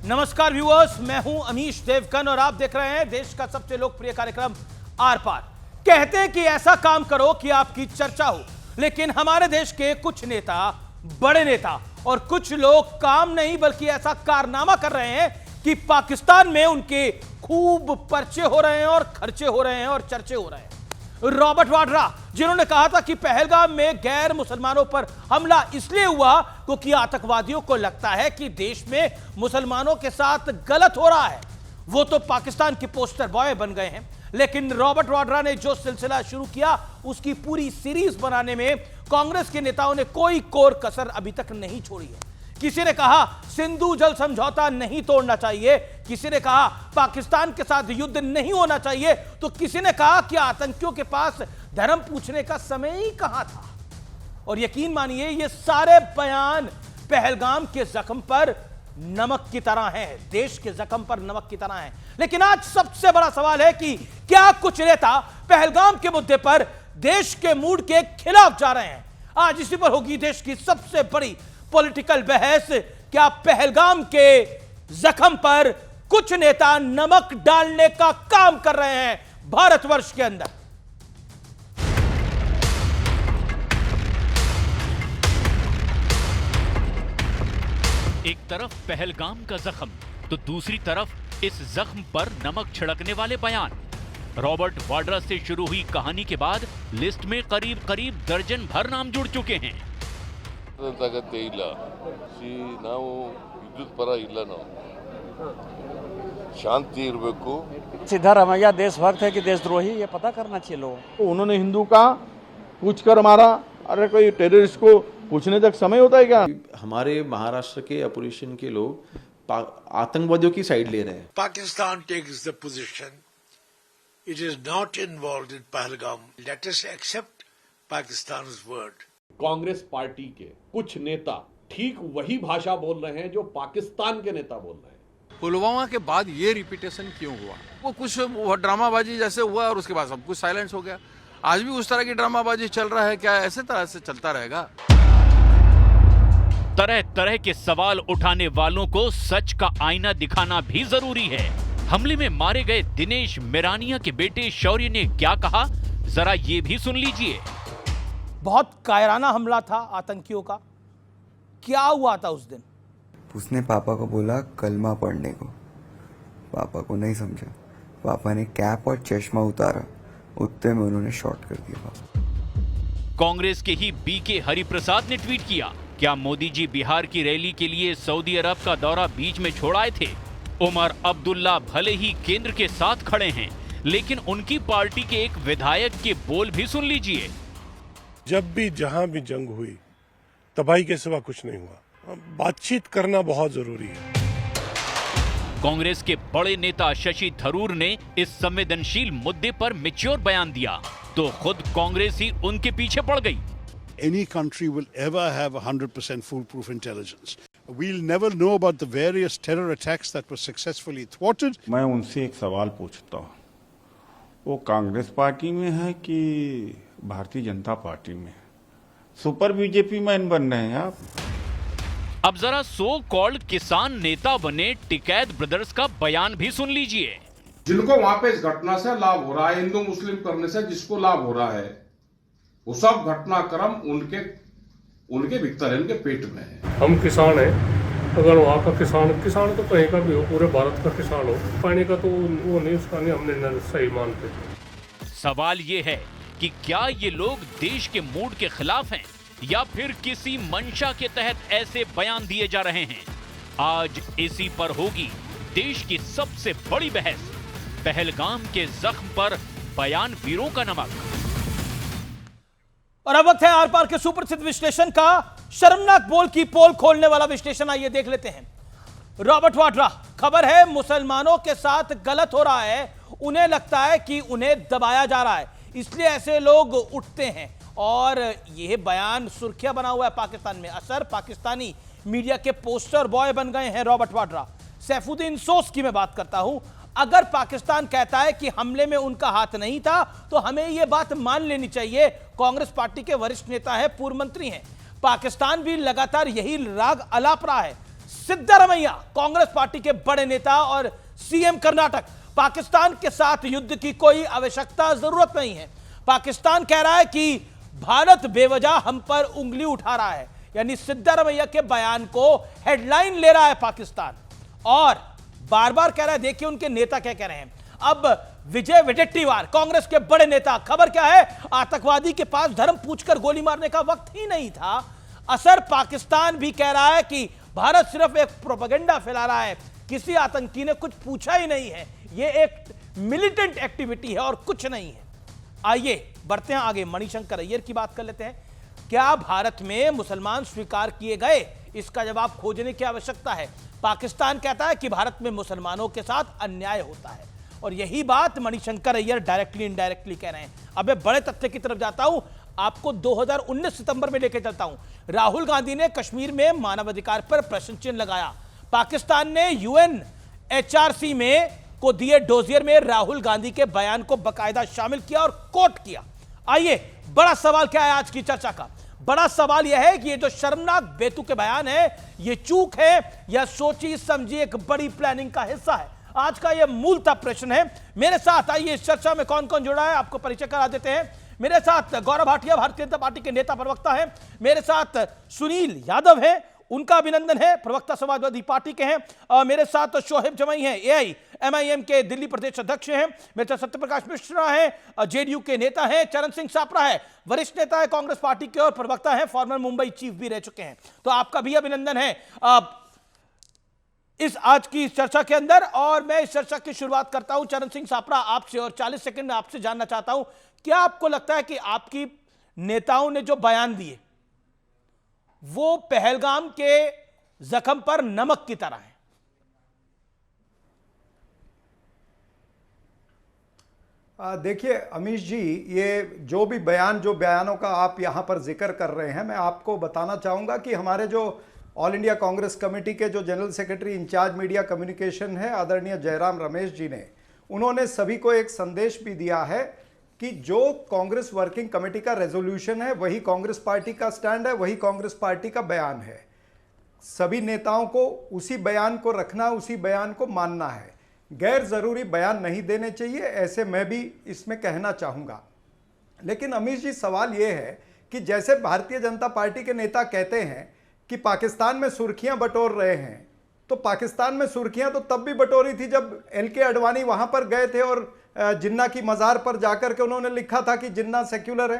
नमस्कार व्यूअर्स, मैं हूं अमीश देवगन और आप देख रहे हैं देश का सबसे लोकप्रिय कार्यक्रम आर पार। कहते हैं कि ऐसा काम करो कि आपकी चर्चा हो, लेकिन हमारे देश के कुछ नेता, बड़े नेता और कुछ लोग काम नहीं बल्कि ऐसा कारनामा कर रहे हैं कि पाकिस्तान में उनके खूब पर्चे हो रहे हैं और खर्चे हो रहे हैं और चर्चे हो रहे हैं। रॉबर्ट वाड्रा, जिन्होंने कहा था कि पहलगाम में गैर मुसलमानों पर हमला इसलिए हुआ क्योंकि आतंकवादियों को लगता है कि देश में मुसलमानों के साथ गलत हो रहा है, वो तो पाकिस्तान के पोस्टर बॉय बन गए हैं। लेकिन रॉबर्ट वाड्रा ने जो सिलसिला शुरू किया उसकी पूरी सीरीज बनाने में कांग्रेस के नेताओं ने कोई कोर कसर अभी तक नहीं छोड़ी है। किसी ने कहा सिंधु जल समझौता नहीं तोड़ना चाहिए, किसी ने कहा पाकिस्तान के साथ युद्ध नहीं होना चाहिए, तो किसी ने कहा कि आतंकियों के पास धर्म पूछने का समय ही कहां था। और यकीन मानिए ये सारे बयान पहलगाम के जख्म पर नमक की तरह हैं, देश के जख्म पर नमक की तरह हैं। लेकिन आज सबसे बड़ा सवाल है कि क्या कुछ नेता पहलगाम के मुद्दे पर देश के मूड के खिलाफ जा रहे हैं। आज इसी पर होगी देश की सबसे बड़ी पॉलिटिकल बहस। क्या पहलगाम के जख्म पर कुछ नेता नमक डालने का काम कर रहे हैं भारतवर्ष के अंदर? एक तरफ पहलगाम का जख्म तो दूसरी तरफ इस जख्म पर नमक छिड़कने वाले बयान। रॉबर्ट वाड्रा से शुरू हुई कहानी के बाद लिस्ट में करीब करीब दर्जन भर नाम जुड़ चुके हैं। ಅಗತ್ಯ ಇಲ್ಲ ನಾವು ವಿದ್ಯುತ್ ಪರ ಇಲ್ಲ, ನಾವು शांति इरबेकु। सिद्धारमैया देशभक्त है कि देशद्रोही, ये पता करना चाहिए लोगों को। उन्होंने हिंदू का पूछ कर मारा, अरे कोई टेररिस्ट को पूछने तक समय होता है क्या? हमारे महाराष्ट्र के अपोजिशन के लोग आतंकवादियों की साइड ले रहे हैं। Pakistan takes the position it is not involved in Pahalgam. Let us accept Pakistan's word. Congress party के कुछ नेता ठीक वही भाषा बोल रहे हैं जो पाकिस्तान के नेता बोल रहे हैं। पुलवामा के बाद ये रिपीटेशन क्यों हुआ? वो कुछ ड्रामाबाजी जैसे हुआ और उसके बाद सब कुछ साइलेंस हो गया। आज भी उस तरह की ड्रामाबाजी चल रहा है क्या? ऐसे तरह से चलता रहेगा? तरह तरह के सवाल उठाने वालों को सच का आईना दिखाना भी जरूरी है। हमले में मारे गए दिनेश मिरानिया के बेटे शौर्य ने क्या कहा, जरा ये भी सुन लीजिए। बहुत कायराना हमला था आतंकियों का। क्या हुआ था उस दिन? उसने पापा को बोला कलमा पढ़ने को, पापा को नहीं समझा, पापा ने कैप और चश्मा उतारा, उतने में उन्होंने शॉट कर दिया पापा। कांग्रेस के ही बीके हरिप्रसाद ने ट्वीट किया, क्या मोदी जी बिहार की रैली के लिए सऊदी अरब का दौरा बीच में छोड़ आए थे? उमर अब्दुल्ला भले ही केंद्र के साथ खड़े हैं, लेकिन उनकी पार्टी के एक विधायक के बोल भी सुन लीजिए। जब भी जहां भी जंग हुई तबाही के सिवा कुछ नहीं हुआ। बातचीत करना बहुत जरूरी है। कांग्रेस के बड़े नेता शशि थरूर ने इस संवेदनशील मुद्दे पर मैच्योर बयान दिया तो खुद कांग्रेस ही उनके पीछे पड़ गई। Any country will ever have 100% foolproof intelligence. We'll never know about the various terror attacks that were successfully thwarted. मैं उनसे एक सवाल पूछता हूँ, वो कांग्रेस पार्टी में है कि भारतीय जनता पार्टी में? सुपर बीजेपी मैन बन रहे हैं आप। अब जरा सो कॉल्ड किसान नेता बने टिकैत ब्रदर्स का बयान भी सुन लीजिए। जिनको वहां पे इस घटना से लाभ हो रहा है, हिंदू मुस्लिम करने से जिसको लाभ हो रहा है, वो सब घटनाक्रम उनके भीतर है, उनके पेट में है। हम किसान हैं, अगर वहाँ का किसान तो कहीं का भी हो, पूरे भारत का किसान हो, पानी का तो वो नहीं, उसका नहीं हमने सही मानते। सवाल ये है कि क्या ये लोग देश के मूड के खिलाफ हैं या फिर किसी मंशा के तहत ऐसे बयान दिए जा रहे हैं? आज इसी पर होगी देश की सबसे बड़ी बहस, पहलगाम के जख्म पर बयान वीरों का नमक। और अब वक्त है आर पार के सुप्रसिद्ध विश्लेषण का। शर्मनाक बोल की पोल खोलने वाला विश्लेषण आइए देख लेते हैं। रॉबर्ट वाड्रा, खबर है मुसलमानों के साथ गलत हो रहा है, उन्हें लगता है कि उन्हें दबाया जा रहा है, इसलिए ऐसे लोग उठते हैं। और यह बयान सुर्खियां बना हुआ है पाकिस्तान में। असर पाकिस्तानी मीडिया के पोस्टर बॉय बन गए हैं रॉबर्ट वाड्रा। सैफुद्दीन सोस की मैं बात करता हूं। अगर पाकिस्तान कहता है कि हमले में उनका हाथ नहीं था तो हमें यह बात मान लेनी चाहिए। कांग्रेस पार्टी के वरिष्ठ नेता है, पूर्व मंत्री हैं। पाकिस्तान भी लगातार यही राग अलाप रहा है। सिद्धरामैया कांग्रेस पार्टी के बड़े नेता और सीएम कर्नाटक, पाकिस्तान के साथ युद्ध की कोई आवश्यकता जरूरत नहीं है। पाकिस्तान कह रहा है कि भारत बेवजह हम पर उंगली उठा रहा है, यानी सिद्धरामैया के बयान को हेडलाइन ले रहा है पाकिस्तान और बार बार कह रहा है। देखिए उनके नेता क्या कह रहे हैं। अब विजय वडेट्टीवार कांग्रेस के बड़े नेता, खबर क्या है, आतंकवादी के पास धर्म पूछकर गोली मारने का वक्त ही नहीं था। असर पाकिस्तान भी कह रहा है कि भारत सिर्फ एक प्रोपेगेंडा फैला रहा है, किसी आतंकी ने कुछ पूछा ही नहीं है, यह एक मिलिटेंट एक्टिविटी है और कुछ नहीं है। आइए बढ़ते हैं आगे, मणिशंकर अय्यर की बात कर लेते हैं। क्या भारत में मुसलमान स्वीकार किए गए, इसका जवाब खोजने की आवश्यकता है। पाकिस्तान कहता है कि भारत में मुसलमानों के साथ अन्याय होता है और यही बात मणिशंकर अय्यर डायरेक्टली इनडायरेक्टली कह रहे हैं। अब मैं बड़े तथ्य की तरफ जाता हूं, आपको 2019 सितंबर में लेकर चलता हूं। राहुल गांधी ने कश्मीर में मानवाधिकार पर प्रश्न चिन्ह लगाया। पाकिस्तान ने UNHRC में को दिए डोजियर में राहुल गांधी के बयान को बकायदा शामिल किया और कोट किया। आइए, बड़ा सवाल क्या है आज की चर्चा का? बड़ा सवाल यह है कि ये जो शर्मनाक बेतुके बयान है, ये चूक है या सोची समझी एक बड़ी प्लानिंग का हिस्सा है? आज का ये मूलतः प्रश्न है। मेरे साथ आइए इस चर्चा में कौन कौन जुड़ा है आपको परिचय करा देते हैं। मेरे साथ गौरव भाटिया भारतीय जनता पार्टी के नेता प्रवक्ता हैं। मेरे साथ सुनील यादव हैं, उनका अभिनंदन है, प्रवक्ता समाजवादी पार्टी के हैं। मेरे साथ शोहेब जमाई हैं, AIMIM के दिल्ली प्रदेश अध्यक्ष हैं। मेरे साथ सत्यप्रकाश मिश्रा हैं, JDU के नेता हैं। चरण सिंह सापरा है, वरिष्ठ नेता है कांग्रेस पार्टी के और प्रवक्ता हैं, फॉर्मर मुंबई चीफ भी रह चुके हैं। तो आपका भी अभिनंदन है इस आज की चर्चा के अंदर। और मैं इस चर्चा की शुरुआत करता हूं चरण सिंह सापरा आपसे, और 40 सेकंड आपसे जानना चाहता हूं, क्या आपको लगता है कि आपकी नेताओं ने जो बयान दिए वो पहलगाम के जख्म पर नमक की तरह है? देखिए अमीश जी, ये जो भी बयानों का आप यहां पर जिक्र कर रहे हैं, मैं आपको बताना चाहूंगा कि हमारे जो ऑल इंडिया कांग्रेस कमेटी के जो general secretary incharge media communication है, आदरणीय जयराम रमेश जी ने, उन्होंने सभी को एक संदेश भी दिया है कि जो कांग्रेस वर्किंग कमेटी का रेजोल्यूशन है वही कांग्रेस पार्टी का स्टैंड है, वही कांग्रेस पार्टी का बयान है। सभी नेताओं को उसी बयान को रखना, उसी बयान को मानना है। गैर जरूरी बयान नहीं देने चाहिए, ऐसे मैं भी इसमें कहना चाहूँगा। लेकिन अमीश जी, सवाल ये है कि जैसे भारतीय जनता पार्टी के नेता कहते हैं कि पाकिस्तान में सुर्खियां बटोर रहे हैं, तो पाकिस्तान में सुर्खियां तो तब भी बटोरी थी जब LK आडवाणी वहां पर गए थे और जिन्ना की मज़ार पर जाकर के उन्होंने लिखा था कि जिन्ना सेक्युलर है।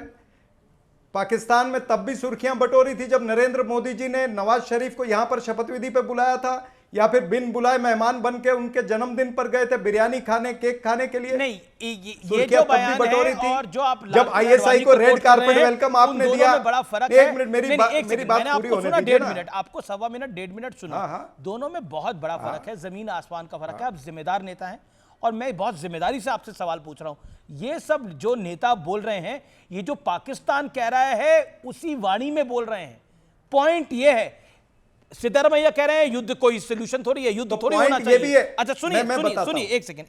पाकिस्तान में तब भी सुर्खियां बटोरी थी जब नरेंद्र मोदी जी ने नवाज शरीफ को यहां पर शपथ विधि पे बुलाया था, या फिर बिन बुलाए मेहमान बन के उनके जन्मदिन पर गए थे बिरयानी खाने, केक खाने के लिए। नहीं, ये जो बयान बटोरी है और जो आप जब ISI को रेड कारपेट वेलकम आपने दिया, बड़ा फर्क है। एक मिनट, मेरी बात पूरी होने दीजिए ना। 1.5 मिनट आपको, 1.25 मिनट 1.5 मिनट सुना। दोनों में बहुत बड़ा फर्क है, जमीन आसमान का फर्क है। आप जिम्मेदार नेता हैं और मैं बहुत जिम्मेदारी से आपसे सवाल पूछ रहा हूं। ये सब जो नेता बोल रहे हैं, ये जो पाकिस्तान कह रहा है उसी वाणी में बोल रहे हैं। पॉइंट ये है, सिद्धरामैया कह रहे हैं युद्ध कोई सोल्यूशन थोड़ी है, युद्ध थोड़ी होना चाहिए। अच्छा सुनिए, एक सेकंड।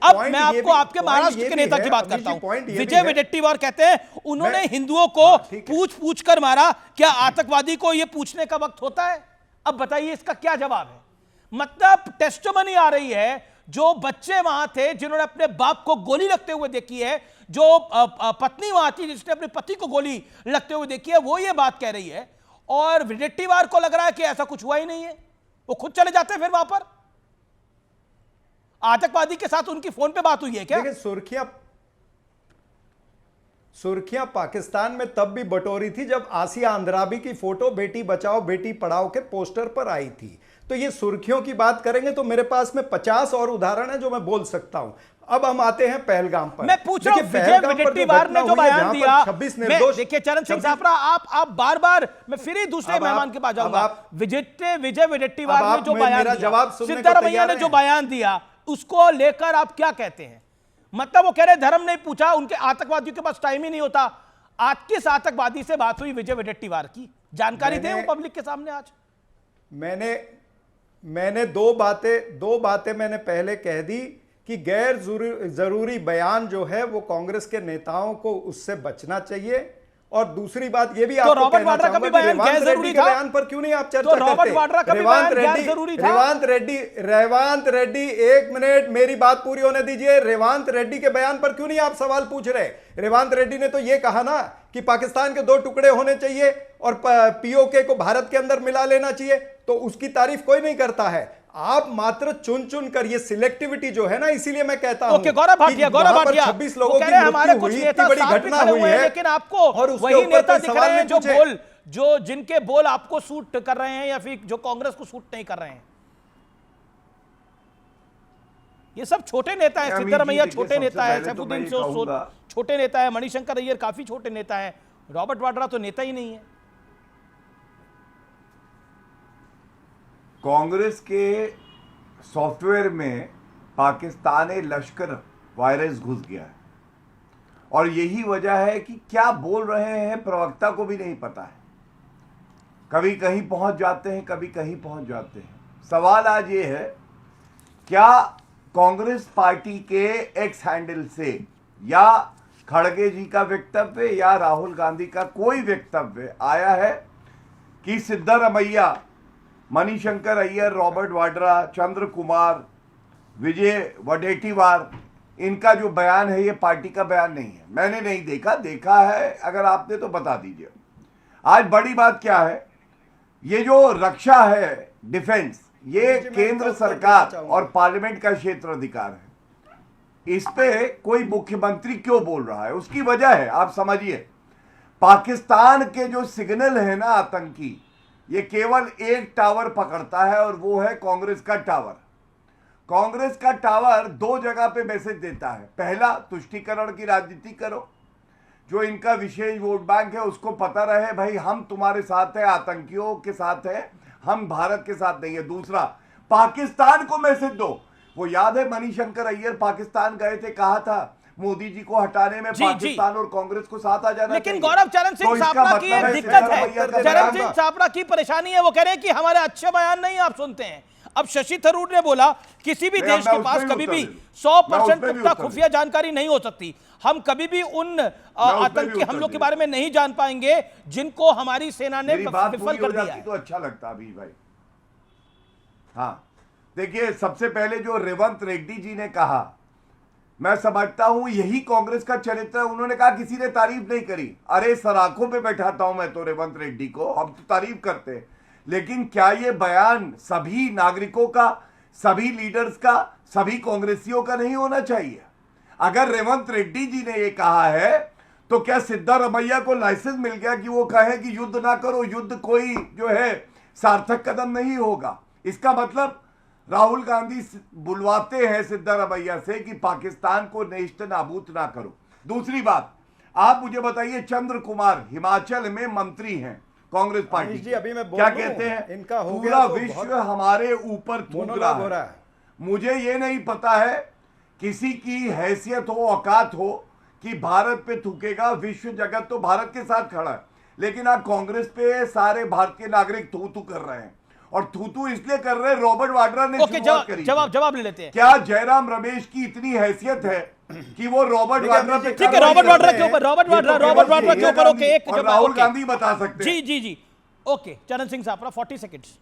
अब मैं आपको आपके महाराष्ट्र के नेता की बात करता हूं। विजय वडेट्टीवार कहते हैं उन्होंने हिंदुओं को पूछ कर मारा, क्या आतंकवादी को यह पूछने का वक्त होता है? अब बताइए इसका क्या जवाब है? मतलब टेस्टमनी आ रही है, जो बच्चे वहां थे जिन्होंने अपने बाप को गोली लगते हुए देखी है, जो पत्नी वहां थी जिसने अपने पति को गोली लगते हुए देखी है, वो ये बात कह रही है। और वडेट्टीवार को लग रहा है कि ऐसा कुछ हुआ ही नहीं है, वो खुद चले जाते हैं फिर वहां पर। आतंकवादी के साथ उनकी फोन पे बात हुई है क्या? देखिए, सुर्खियां पाकिस्तान में तब भी बटोरी थी जब आसिया अंद्राबी की फोटो बेटी बचाओ बेटी पढ़ाओ के पोस्टर पर आई थी। तो ये सुर्खियों की बात करेंगे तो मेरे पास में 50 और उदाहरण है जो मैं बोल सकता हूं। अब हम आते हैं पहलगाम पर। मैं पूछ रहा हूं, विजय वडेट्टीवार ने जो बयान दिया, 26 निर्दोष। देखिए चरण सिंह सापरा, आप बार-बार, मैं फिर ही दूसरे मेहमान के पास जाऊंगा। विजय वडेट्टीवार ने जो बयान दिया, सिद्धरामैया ने जो बयान दिया, उसको लेकर आप क्या कहते हैं? मतलब वो कह रहे धर्म नहीं पूछा, उनके आतंकवादियों के पास टाइम ही नहीं होता। आज किस आतंकवादी से बात हुई विजय वडेट्टीवार की? जानकारी दें वो पब्लिक के सामने। आज मैंने दो बातें मैंने पहले कह दी कि गैर जरूरी बयान जो है वो कांग्रेस के नेताओं को उससे बचना चाहिए, और दूसरी बात ये भी तो आपको रॉबर्ट कहना वाड्रा का भी चाहूंगा कि बयान रेवांत गैर जरूरी रेड्डी के था? बयान पर क्यों नहीं आप चर्चा तो रॉबर्ट करते? वाड्रा का भी रेवांत बयान गैर जरूरी था? रेवांत रेड्डी, एक मिनट मेरी बात पूरी होने दीजिए। रेवांत रेड्डी के बयान पर क्यों नहीं आप सवाल पूछ रहे? रेवांत रेड्डी ने तो ये कहा ना कि पाकिस्तान के 2 टुकड़े होने चाहिए और पीओके को भारत के अंदर मिला लेना चाहिए, तो उसकी तारीफ कोई नहीं करता है। आप मात्र चुन चुन कर, ये सिलेक्टिविटी जो है ना, इसीलिए मैं कहता हूं ओके, गौरव भाटिया 26 लोगों की हमारे कुछ मृत्यु हुई, नेता इतनी बड़ी साथ भी घटना खड़े हुई हुए हैं, है, लेकिन आपको और उसके वही ऊपर नेता कोई दिख सवाल रहे हैं नहीं पूछे। जो जिनके बोल आपको सूट कर रहे हैं या फिर जो कांग्रेस को सूट नहीं कर रहे हैं। ये सब छोटे नेता है। सिद्धरमैया छोटे नेता है, सैफुद्दीन छोटे नेता है, मणिशंकर अय्यर काफी छोटे नेता है, रॉबर्ट वाड्रा तो नेता ही नहीं है। कांग्रेस के सॉफ्टवेयर में पाकिस्तानी लश्कर वायरस घुस गया है और यही वजह है कि क्या बोल रहे हैं प्रवक्ता को भी नहीं पता है। कभी कहीं पहुंच जाते हैं, कभी कहीं पहुंच जाते हैं। सवाल आज ये है, क्या कांग्रेस पार्टी के एक्स हैंडल से या खड़गे जी का वक्तव्य या राहुल गांधी का कोई वक्तव्य आया है कि सिद्धरमैया, मणिशंकर अय्यर, रॉबर्ट वाड्रा, चंद्र कुमार, विजय वडेट्टीवार, इनका जो बयान है ये पार्टी का बयान नहीं है? मैंने नहीं देखा, देखा है अगर आपने तो बता दीजिए। आज बड़ी बात क्या है, ये जो रक्षा है, डिफेंस, ये केंद्र सरकार और पार्लियामेंट का क्षेत्र अधिकार है। इस पे कोई मुख्यमंत्री क्यों बोल रहा है? उसकी वजह है, आप समझिए। पाकिस्तान के जो सिग्नल है ना आतंकी, ये केवल एक टावर पकड़ता है और वो है कांग्रेस का टावर। कांग्रेस का टावर 2 जगह पे मैसेज देता है। पहला, तुष्टीकरण की राजनीति करो, जो इनका विशेष वोट बैंक है उसको पता रहे भाई हम तुम्हारे साथ है, आतंकियों के साथ है, हम भारत के साथ नहीं है। दूसरा, पाकिस्तान को मैसेज दो। वो याद है मणिशंकर अय्यर पाकिस्तान गए थे, कहा था मोदी जी को हटाने में पाकिस्तान और कांग्रेस को साथ आ जाना। लेकिन गौरव, चरण सिंह छापरा की एक दिक्कत है, चरण सिंह छापरा की परेशानी है, वो कह रहे हैं कि हमारे अच्छे बयान नहीं आप सुनते हैं। अब शशि थरूर ने बोला किसी भी देश के पास कभी भी 100% पुख्ता खुफिया जानकारी नहीं हो सकती। हम कभी भी उन आतंकी हमलों के बारे में नहीं जान पाएंगे जिनको हमारी सेना ने विफल कर दिया है। तो अच्छा लगता अभी भाई। हाँ, देखिए, सबसे पहले जो रेवंत रेड्डी जी ने कहा, मैं समझता हूं यही कांग्रेस का चरित्र है। उन्होंने कहा किसी ने तारीफ नहीं करी। अरे सराखों पे बैठाता हूं मैं तो रेवंत रेड्डी को, हम तो तारीफ करते हैं, लेकिन क्या ये बयान सभी नागरिकों का, सभी लीडर्स का, सभी कांग्रेसियों का नहीं होना चाहिए? अगर रेवंत रेड्डी जी ने ये कहा है तो क्या सिद्धरमैया को लाइसेंस मिल गया कि वो कहे कि युद्ध ना करो, युद्ध कोई जो है सार्थक कदम नहीं होगा? इसका मतलब राहुल गांधी बुलवाते हैं सिद्धरमैया से कि पाकिस्तान को नेस्त नाबूद ना करो। दूसरी बात, आप मुझे बताइए, चंद्र कुमार हिमाचल में मंत्री हैं कांग्रेस पार्टी जी, अभी मैं क्या कहते हैं, इनका हो पूरा गया तो विश्व हमारे ऊपर थूक रहा है। मुझे ये नहीं पता है किसी की हैसियत हो, औकात हो कि भारत पे थूकेगा। विश्व जगत तो भारत के साथ खड़ा है, लेकिन आप कांग्रेस पे सारे भारतीय नागरिक थू थू कर रहे हैं, और थू इसलिए कर रहे हैं, रॉबर्ट वाड्रा ने शुरुआत करी। जवाब ले लेते हैं। क्या जयराम रमेश की इतनी हैसियत है कि वो रॉबर्ट वाड्रा पे, ठीक है, रॉबर्ट वाड्रा के ऊपर, रॉबर्ट वाड्रा के ऊपर, ओके, एक जवाब, राहुल गांधी बता सकते हैं। जी, ओके, चरण सिंह छापरा 40 सेकंड्स।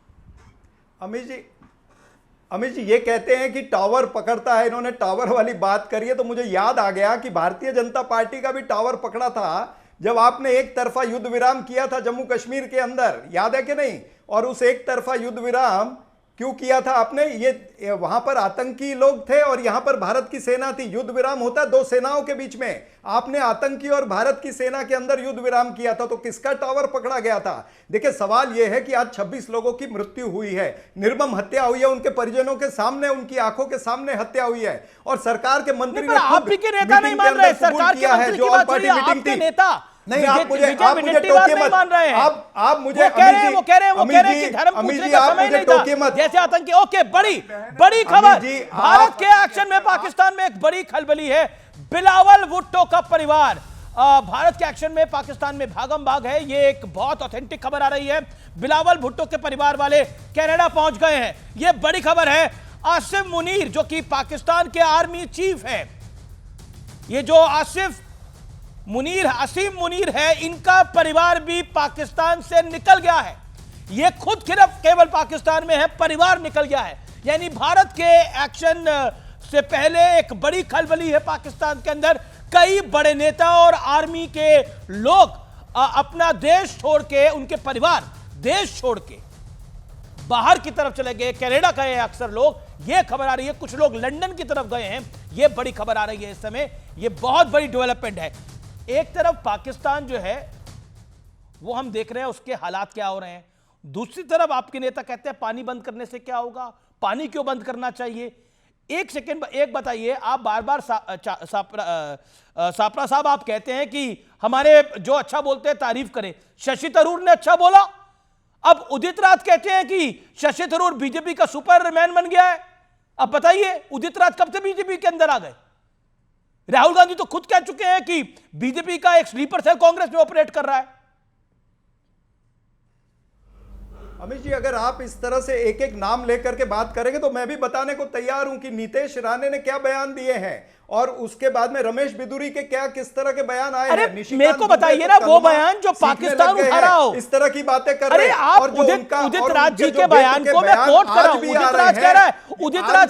अमित जी ये कहते हैं कि टावर पकड़ता है, इन्होंने टावर वाली बात करी है तो मुझे याद आ गया कि भारतीय जनता पार्टी का भी टावर पकड़ा था जब आपने एक तरफा युद्ध विराम किया था जम्मू कश्मीर के अंदर, याद है कि नहीं? और उस एक तरफा युद्ध विराम क्यों किया था आपने? ये वहां पर आतंकी लोग थे और यहां पर भारत की सेना थी। युद्ध विराम होता है 2 सेनाओं के बीच में, आपने आतंकी और भारत की सेना के अंदर युद्ध विराम किया था, तो किसका टावर पकड़ा गया था? देखिए, सवाल यह है कि आज 26 लोगों की मृत्यु हुई है, निर्मम हत्या हुई है, उनके परिजनों के सामने, उनकी आंखों के सामने हत्या हुई है, और सरकार के मंत्री ने आप भी के नेता नहीं मान रहे, सरकार के मंत्री की बात छोड़िए, आपके नेता नहीं, आप मुझे टोके मत, आप मुझे, वो कह रहे हैं कि धर्म पूछने का समय नहीं था, जैसे आतंकी। ओके, बड़ी खबर, भारत के एक्शन में पाकिस्तान में एक बड़ी खलबली है। बिलावल भुट्टो का परिवार भारत के एक्शन में पाकिस्तान में भागम भाग है, ये एक बहुत ऑथेंटिक खबर आ रही है। बिलावल भुट्टो के परिवार वाले कनाडा पहुंच गए हैं, ये बड़ी खबर है। आसिफ मुनीर जो कि पाकिस्तान के आर्मी चीफ है, ये जो आसिफ मुनीर, असीम मुनीर है, इनका परिवार भी पाकिस्तान से निकल गया है। ये खुद सिर्फ केवल पाकिस्तान में है, परिवार निकल गया है। यानी भारत के एक्शन से पहले एक बड़ी खलबली है पाकिस्तान के अंदर। कई बड़े नेता और आर्मी के लोग अपना देश छोड़ के, उनके परिवार देश छोड़ के बाहर की तरफ चले गए, कनाडा गए हैं अक्सर लोग। ये खबर आ रही है, कुछ लोग लंदन की तरफ गए हैं। ये बड़ी खबर आ रही है इस समय, ये बहुत बड़ी डेवलपमेंट है। एक तरफ पाकिस्तान जो है वो हम देख रहे हैं उसके हालात क्या हो रहे हैं, दूसरी तरफ आपके नेता कहते हैं पानी बंद करने से क्या होगा, पानी क्यों बंद करना चाहिए। एक सेकंड, एक बताइए, आप बार बार सापरा साहब आप कहते हैं कि हमारे जो अच्छा बोलते हैं तारीफ करें। शशि थरूर ने अच्छा बोला, अब उदित राज कहते हैं कि शशि थरूर बीजेपी का सुपरमैन बन गया है। अब बताइए उदित राज कब से बीजेपी के अंदर आ गए? राहुल गांधी तो खुद कह चुके हैं कि बीजेपी का एक स्लीपर सेल कांग्रेस में ऑपरेट कर रहा है। अमित जी, अगर आप इस तरह से एक एक नाम लेकर के बात करेंगे तो मैं भी बताने को तैयार हूं कि नीतीश राणे ने क्या बयान दिए हैं और उसके बाद में रमेश बिदुरी के क्या किस तरह के बयान आए हैं। मेरे को बताइए ना वो बयान जो पाकिस्तान उठा रहा हो, इस तरह की बातें कर रहे हैं। आप उदित राज जी के बयान को मैं कोट कर रहा हूं। उदित राज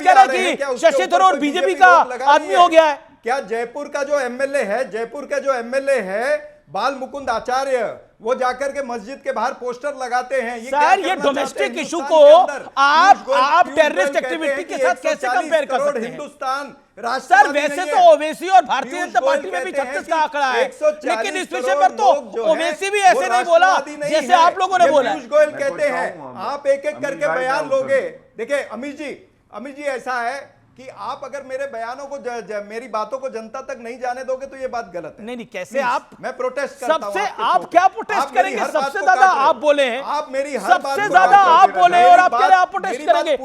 कह रहा है कि शशि थरूर बीजेपी का आदमी हो गया है। क्या जयपुर का जो एमएलए है बाल मुकुंद आचार्य, वो जाकर के मस्जिद के बाहर पोस्टर लगाते हैं। सर, ये डोमेस्टिक इशू को आप टेररिस्ट एक्टिविटी के साथ कैसे कंपेयर कर सकते हैं? हिंदुस्तान सर, वैसे तो ओवैसी और भारतीय जनता पार्टी में भी 36 का आंकड़ा है, लेकिन इस विषय पर तो ओवैसी भी ऐसे नहीं बोला जैसे आप लोगों ने बोला। पीयूष गोयल कहते हैं, आप एक एक करके बयान लोगे। देखिए अमित जी ऐसा है कि आप अगर मेरे बयानों को मेरी बातों को जनता तक नहीं जाने दोगे तो ये बात गलत है। नहीं, कैसे आप? मैं प्रोटेस्ट करता हूं। सबसे आप क्या प्रोटेस्ट करेंगे? सबसे ज्यादा आप बोले हैं, आप मेरी सबसे ज्यादा आप बोले और आप कह रहे आप प्रोटेस्ट करेंगे।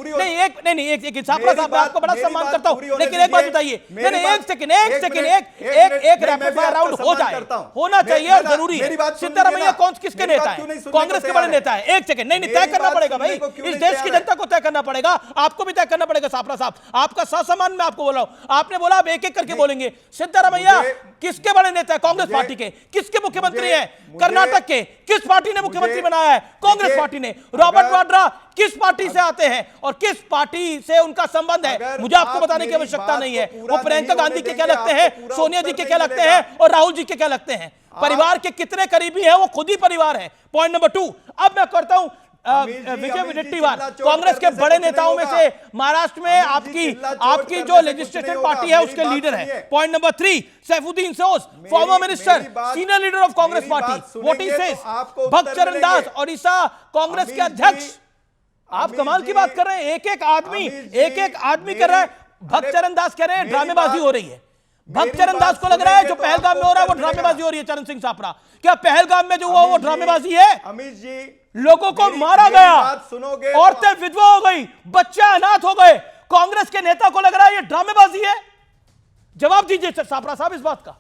नहीं, एक सापरा साहब, मैं आपको बड़ा सम्मान करता हूं, लेकिन एक बात बताइए। एक सेकंड, एक रैपिड फायर राउंड हो जाए, होना चाहिए और जरूरी है। सिद्धारमैया कौन किसके नेता है? कांग्रेस के बड़े नेता है। एक सेकंड, नहीं तय करना पड़ेगा भाई, इस देश की जनता को तय करना पड़ेगा, आपको भी तय करना पड़ेगा। सापरा साहब, आपका सामान मैं आपको बोल रहा हूं, आपने बोला आप एक एक करके बोलेंगे। सिद्धारमैया किसके बड़े नेता है? कांग्रेस पार्टी के। किसके मुख्यमंत्री हैं? कर्नाटक के। किस पार्टी ने मुख्यमंत्री बनाया है? कांग्रेस पार्टी ने। रॉबर्ट वाड्रा किस पार्टी से आते हैं और किस पार्टी से उनका संबंध है? मुझे आपको बताने की आवश्यकता नहीं है। वो प्रियंका गांधी के क्या लगते हैं, सोनिया जी के क्या लगते हैं और राहुल जी के क्या लगते हैं? परिवार के कितने करीबी हैं? वो खुद ही परिवार है। Point number 2। अब मैं करता हूं विजय वडेट्टीवार, कांग्रेस के बड़े नेताओं में से महाराष्ट्र में आपकी जो लेजिस्लेटिव पार्टी है उसके लीडर है। Point number 3, Saifuddin shows, former minister, senior leader of Congress party. What he says, भक्त चरण दास, ओडिशा कांग्रेस के अध्यक्ष। आप कमाल की बात कर रहे हैं, एक एक आदमी कर रहा है। भक्त चरण दास कह रहे हैं ड्रामेबाजी हो रही है। भक्त चरण दास को लग रहा है जो पहलगाम में हो रहा है वो ड्रामेबाजी हो रही है। चरण सिंह सापरा, क्या पहलगाम में जो हुआ वो ड्रामेबाजी है? अमित जी, लोगों को मारा गया, औरतें विधवा हो गई, बच्चे अनाथ हो गए, कांग्रेस के नेता को लग रहा है ये ड्रामेबाजी है? जवाब दीजिए सापरा साहब इस बात का।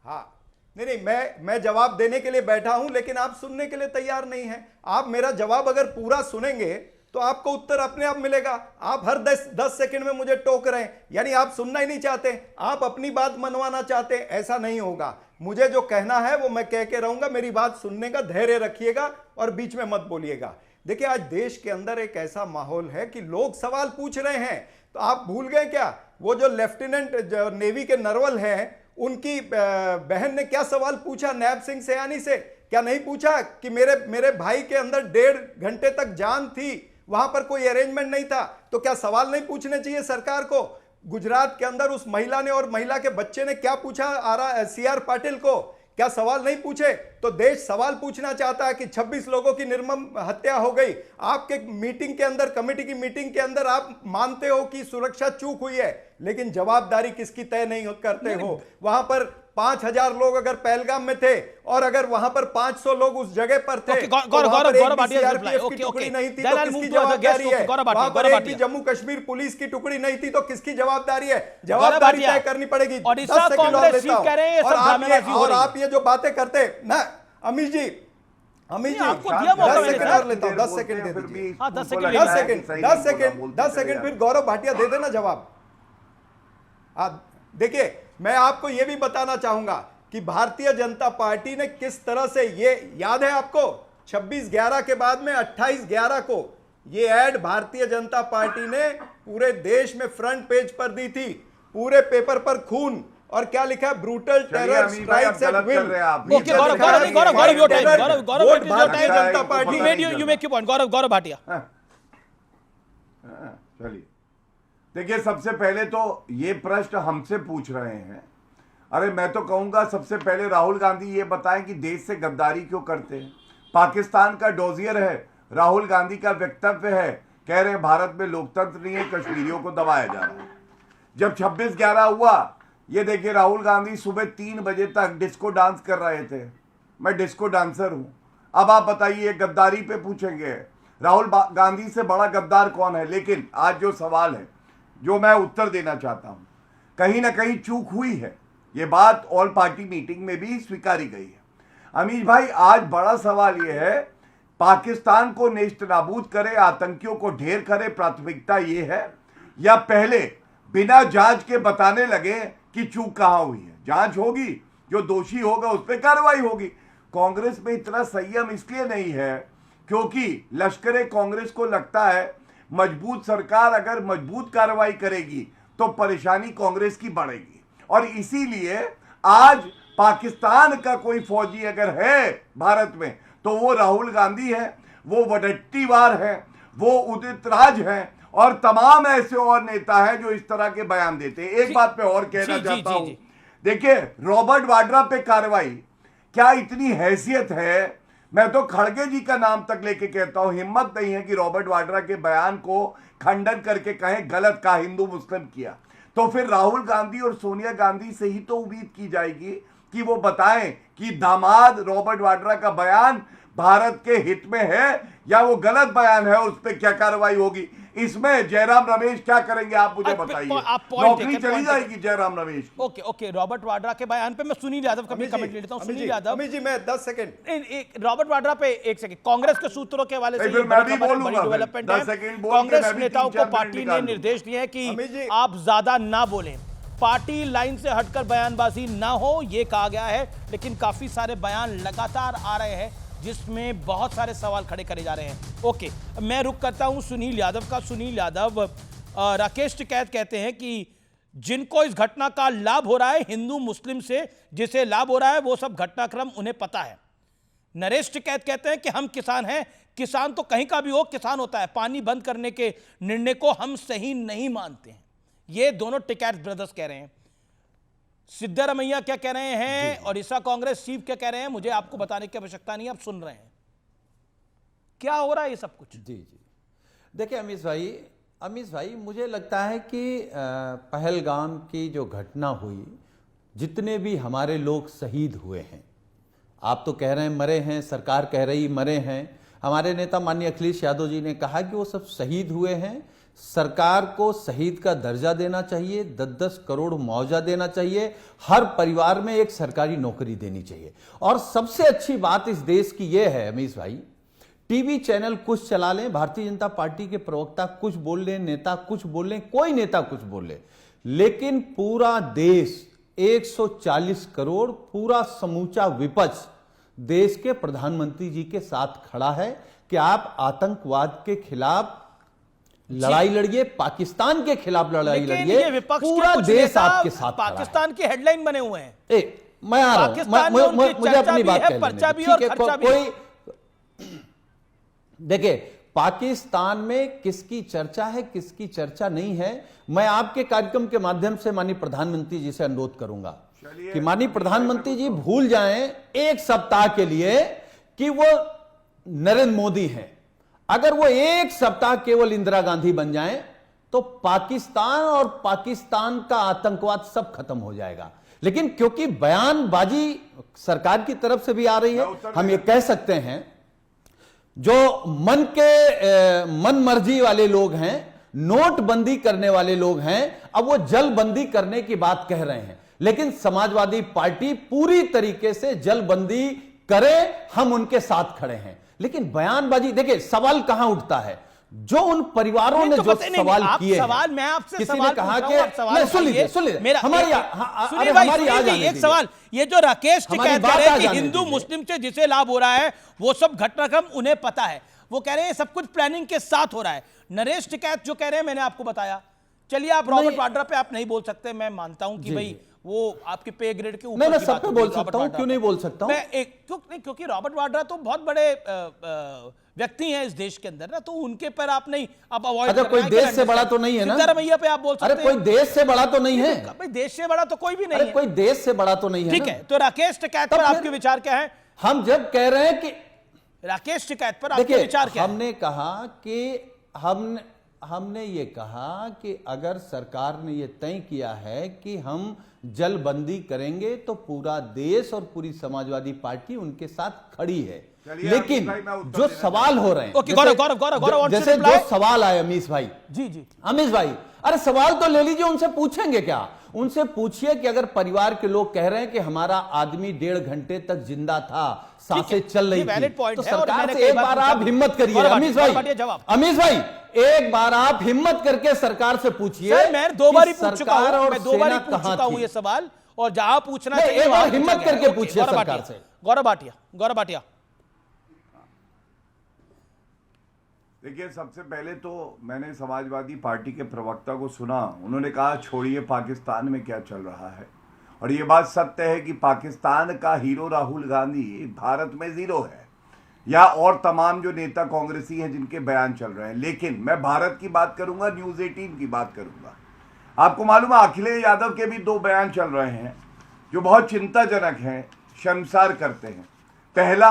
हाँ, नहीं, मैं जवाब देने के लिए बैठा हूं, लेकिन आप सुनने के लिए तैयार नहीं हैं। आप मेरा जवाब अगर पूरा सुनेंगे तो आपको उत्तर अपने आप मिलेगा। आप हर 10 सेकंड में मुझे टोक रहे हैं, यानी आप सुनना ही नहीं चाहते, आप अपनी बात मनवाना चाहते हैं। ऐसा नहीं होगा। मुझे जो कहना है वो मैं कह के रहूंगा। मेरी बात सुनने का धैर्य रखिएगा और बीच में मत बोलिएगा। देखिए, आज देश के अंदर एक ऐसा माहौल है कि लोग सवाल पूछ रहे हैं, तो आप भूल गए क्या? वो जो लेफ्टिनेंट जो नेवी के नरवल हैं, उनकी बहन ने क्या सवाल पूछा नैब सिंह सयानी से? क्या नहीं पूछा कि मेरे भाई के अंदर 1.5 घंटे तक जान थी, वहां पर कोई अरेंजमेंट नहीं था? तो क्या सवाल नहीं पूछने चाहिए सरकार को? गुजरात के अंदर उस महिला ने और महिला के बच्चे ने क्या पूछा सीआर पाटिल को? क्या सवाल नहीं पूछे? तो देश सवाल पूछना चाहता है कि 26 लोगों की निर्मम हत्या हो गई। आपके मीटिंग के अंदर, कमेटी की मीटिंग के अंदर आप मानते हो कि सुरक्षा चूक हुई है, लेकिन जवाबदारी किसकी तय नहीं करते हो। वहां पर 5000 लोग अगर पहलगाम में थे और अगर वहां पर 500 लोग उस जगह पर थे, गौरव भाटिया की टुकड़ी नहीं थी तो किसकी जवाबदारी है? वहां पर एक भी जम्मू कश्मीर पुलिस की टुकड़ी नहीं थी तो किसकी जवाबदारी है? जवाबदारी तय करनी पड़ेगी। 10 सेकंड और देता हूं। और आप ये जो बातें करते ना अमित जी, आपको दिया मौका 10 सेकंड और लेता हूं। 10 सेकंड दे दीजिए। 10 सेकंड फिर गौरव भाटिया दे देना जवाब। देखिए, मैं आपको यह भी बताना चाहूंगा कि भारतीय जनता पार्टी ने किस तरह से, ये याद है आपको 26/11 के बाद में 28/11 को ये ऐड भारतीय जनता पार्टी ने पूरे देश में फ्रंट पेज पर दी थी, पूरे पेपर पर खून, और क्या लिखा है, brutal terror strikes at will. Okay Gaurav your time, Gaurav Bharatiya Janata Party you make your point. Gaurav Bhatia, चलिए देखिए, सबसे पहले तो ये प्रश्न हमसे पूछ रहे हैं। अरे मैं तो कहूंगा सबसे पहले राहुल गांधी ये बताएं कि देश से गद्दारी क्यों करते हैं। पाकिस्तान का डोजियर है, राहुल गांधी का वक्तव्य है, कह रहे हैं भारत में लोकतंत्र नहीं है, कश्मीरियों को दबाया जा रहा है। जब 26/11 हुआ, ये देखिए राहुल गांधी सुबह 3 बजे तक डिस्को डांस कर रहे थे। मैं डिस्को डांसर हूं। अब आप बताइए, गद्दारी पे पूछेंगे राहुल गांधी से बड़ा गद्दार कौन है? लेकिन आज जो सवाल है, जो मैं उत्तर देना चाहता हूं, कहीं ना कहीं चूक हुई है। ये बात ऑल पार्टी मीटिंग में भी स्वीकारी गई है। अमीश भाई, आज बड़ा सवाल यह है, पाकिस्तान को नेस्तनाबूद करे, आतंकियों को ढेर करे, प्राथमिकता ये है, या पहले बिना जांच के बताने लगे कि चूक कहां हुई है? जांच होगी, जो दोषी होगा उस पर कार्रवाई होगी। कांग्रेस में इतना संयम इसलिए नहीं है क्योंकि लश्कर कांग्रेस को लगता है मजबूत सरकार अगर मजबूत कार्रवाई करेगी तो परेशानी कांग्रेस की बढ़ेगी, और इसीलिए आज पाकिस्तान का कोई फौजी अगर है भारत में तो वो राहुल गांधी है, वो वडट्टीवार है, वो उदित राज है, और तमाम ऐसे और नेता हैं जो इस तरह के बयान देते हैं। एक बात मैं और कहना चाहता हूं, देखिए रॉबर्ट वाड्रा पे कार्रवाई, क्या इतनी हैसियत है? मैं तो खड़गे जी का नाम तक लेके कहता हूं, हिम्मत नहीं है कि रॉबर्ट वाड्रा के बयान को खंडन करके कहें गलत कहा, हिंदू मुस्लिम किया। तो फिर राहुल गांधी और सोनिया गांधी से ही तो उम्मीद की जाएगी कि वो बताएं कि दामाद रॉबर्ट वाड्रा का बयान भारत के हित में है या वो गलत बयान है, उस पर क्या कार्रवाई होगी। इसमें जयराम रमेश क्या करेंगे आप मुझे बताइए? नौकरी चली जाएगी जयराम रमेश। ओके, रॉबर्ट वाड्रा के बयान पे मैं सुनील यादव का भी कमेंट ले लेता हूं। सुनील यादव जी, मैं 10 सेकंड रॉबर्ट वाड्रा पे 1 सेकंड। कांग्रेस के सूत्रों के हवाले से डेवलपमेंट है। कांग्रेस नेताओं को पार्टी ने निर्देश दिए हैं कि आप ज्यादा ना बोलें, पार्टी लाइन से हटकर बयानबाजी ना हो, ये कहा गया है। लेकिन काफी सारे बयान लगातार आ रहे हैं जिसमें बहुत सारे सवाल खड़े करे जा रहे हैं। ओके, मैं रुक करता हूं सुनील यादव का। सुनील यादव, राकेश टिकैत कहते हैं कि जिनको इस घटना का लाभ हो रहा है हिंदू मुस्लिम से, जिसे लाभ हो रहा है वो सब घटनाक्रम उन्हें पता है। नरेश टिकैत कहते हैं कि हम किसान हैं, किसान तो कहीं का भी हो किसान होता है, पानी बंद करने के निर्णय को हम सही नहीं मानते हैं। ये दोनों टिकैत ब्रदर्स कह रहे हैं। सिद्धरामैया क्या कह रहे हैं और ईसा कांग्रेस चीफ क्या कह रहे हैं, मुझे आपको बताने की आवश्यकता नहीं, आप सुन रहे हैं। क्या हो रहा है ये सब कुछ? जी, देखिए अमीश भाई मुझे लगता है कि पहलगाम की जो घटना हुई, जितने भी हमारे लोग शहीद हुए हैं, आप तो कह रहे हैं मरे हैं, सरकार कह रही मरे हैं, हमारे नेता माननीय अखिलेश यादव जी ने कहा कि वो सब शहीद हुए हैं, सरकार को शहीद का दर्जा देना चाहिए, 10-10 करोड़ मुआवजा देना चाहिए, हर परिवार में एक सरकारी नौकरी देनी चाहिए। और सबसे अच्छी बात इस देश की यह है अमीश भाई, टीवी चैनल कुछ चला लें, भारतीय जनता पार्टी के प्रवक्ता कुछ बोल लें, नेता कुछ बोल लें, कोई नेता कुछ बोल ले, लेकिन पूरा देश 140 करोड़, पूरा समूचा विपक्ष देश के प्रधानमंत्री जी के साथ खड़ा है कि आप आतंकवाद के खिलाफ लड़ाई लड़िए, पाकिस्तान के खिलाफ लड़ाई लड़िए, पूरा देश आपके साथ। पाकिस्तान की हेडलाइन बने हुए हैं। मैं आ रहा हूं, मुझे अपनी बात कहने। देखिए पाकिस्तान में किसकी चर्चा है किसकी चर्चा नहीं है, मैं आपके कार्यक्रम के माध्यम से माननीय प्रधानमंत्री जी से अनुरोध करूंगा कि माननीय प्रधानमंत्री जी भूल जाएं एक सप्ताह के लिए कि वो नरेंद्र मोदी हैं। अगर वो एक सप्ताह केवल इंदिरा गांधी बन जाएं तो पाकिस्तान और पाकिस्तान का आतंकवाद सब खत्म हो जाएगा। लेकिन क्योंकि बयानबाजी सरकार की तरफ से भी आ रही है, हम ये कह सकते हैं जो मन मर्जी वाले लोग हैं, नोटबंदी करने वाले लोग हैं, अब वो जलबंदी करने की बात कह रहे हैं। लेकिन समाजवादी पार्टी पूरी तरीके से जलबंदी करे, हम उनके साथ खड़े हैं। लेकिन बयानबाजी, देखिए सवाल कहां उठता है, जो उन परिवारों ने जो सवाल किए सवाल मैं आपसे किसी सवाल ने कहा पूछ रहा हूं, आप सवाल सुन लीजिए मेरा हमारी सुनिए भाई, एक सवाल, ये जो राकेश टिकैत कह रहे हैं कि हिंदू मुस्लिम से जिसे लाभ हो रहा है वो सब घटनाक्रम उन्हें पता है, वो कह रहे हैं सब कुछ प्लानिंग के साथ हो रहा है। नरेश टिकैत जो कह रहे हैं मैंने आपको बताया, चलिए आप रॉबर्ट वाड्रा पे आप नहीं बोल सकते, मैं मानता हूं कि भाई वो आपके पे ग्रेड के ऊपर मैं सब पे बोल सकता हूं, क्यों नहीं बोल सकता हूं? मैं क्योंकि रॉबर्ट वाड्रा तो बहुत बड़े व्यक्ति हैं इस देश के अंदर ना, तो उनके पर आप नहीं आप अवॉइड अच्छा, कोई देश से बड़ा तो नहीं है ना? सिद्धारमैया पे आप बोल सकते हैं। अरे कोई देश से बड़ा तो नहीं है भाई, देश से बड़ा तो कोई भी नहीं है। कोई देश से बड़ा तो नहीं है। ठीक है, तो राकेश टिकैत पर आपके विचार क्या है? हम जब कह रहे हैं कि राकेश टिकैत पर आपके विचार क्या है? हमने कहा कि हमने ये कहा कि अगर सरकार ने ये तय किया है कि हम जलबंदी करेंगे तो पूरा देश और पूरी समाजवादी पार्टी उनके साथ खड़ी है। लेकिन जो सवाल हो रहे हैं, जैसे जो सवाल आए अमीश भाई, जी अमीश भाई, अरे सवाल तो ले लीजिए, उनसे पूछेंगे क्या? उनसे पूछिए कि अगर परिवार के लोग कह रहे हैं कि हमारा आदमी 1.5 घंटे तक जिंदा था, सांसें चल रही थी, तो सरकार से एक बार आप हिम्मत करिए अमीश भाई, एक बार आप हिम्मत करके सरकार से पूछिए। मैं 2 बार पूछ चुका हूं, मैं 2 बार पूछ चुका हूं ये सवाल, और जहां पूछना चाहिए एक बार हिम्मत करके पूछिए सरकार से। गौरव भाटिया, देखिए, सबसे पहले तो मैंने समाजवादी पार्टी के प्रवक्ता को सुना, उन्होंने कहा छोड़िए पाकिस्तान में क्या चल रहा है, और ये बात सत्य है कि पाकिस्तान का हीरो राहुल गांधी भारत में जीरो है, या और तमाम जो नेता कांग्रेसी हैं जिनके बयान चल रहे हैं। लेकिन मैं भारत की बात करूंगा, न्यूज़ 18 की बात करूंगा। आपको मालूम है अखिलेश यादव के भी 2 बयान चल रहे हैं जो बहुत चिंताजनक हैं, शर्मसार करते हैं। पहला,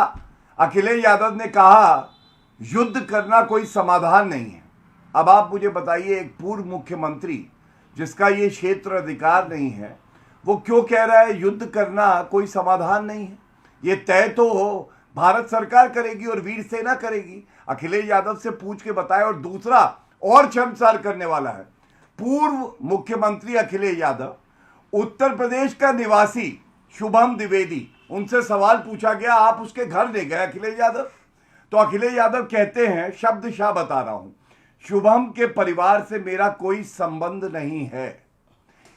अखिलेश यादव ने कहा युद्ध करना कोई समाधान नहीं है। अब आप मुझे बताइए, एक पूर्व मुख्यमंत्री जिसका ये क्षेत्र अधिकार नहीं है, वो क्यों कह रहा है युद्ध करना कोई समाधान नहीं है? ये तय तो भारत सरकार करेगी और वीर सेना करेगी। अखिलेश यादव से पूछ के बताए। और दूसरा और शर्मसार करने वाला है, पूर्व मुख्यमंत्री अखिलेश यादव, उत्तर प्रदेश का निवासी शुभम द्विवेदी, उनसे सवाल पूछा गया, आप उसके घर ले गए अखिलेश यादव? तो अखिलेश यादव कहते हैं, शब्दशः बता रहा हूं, शुभम के परिवार से मेरा कोई संबंध नहीं है।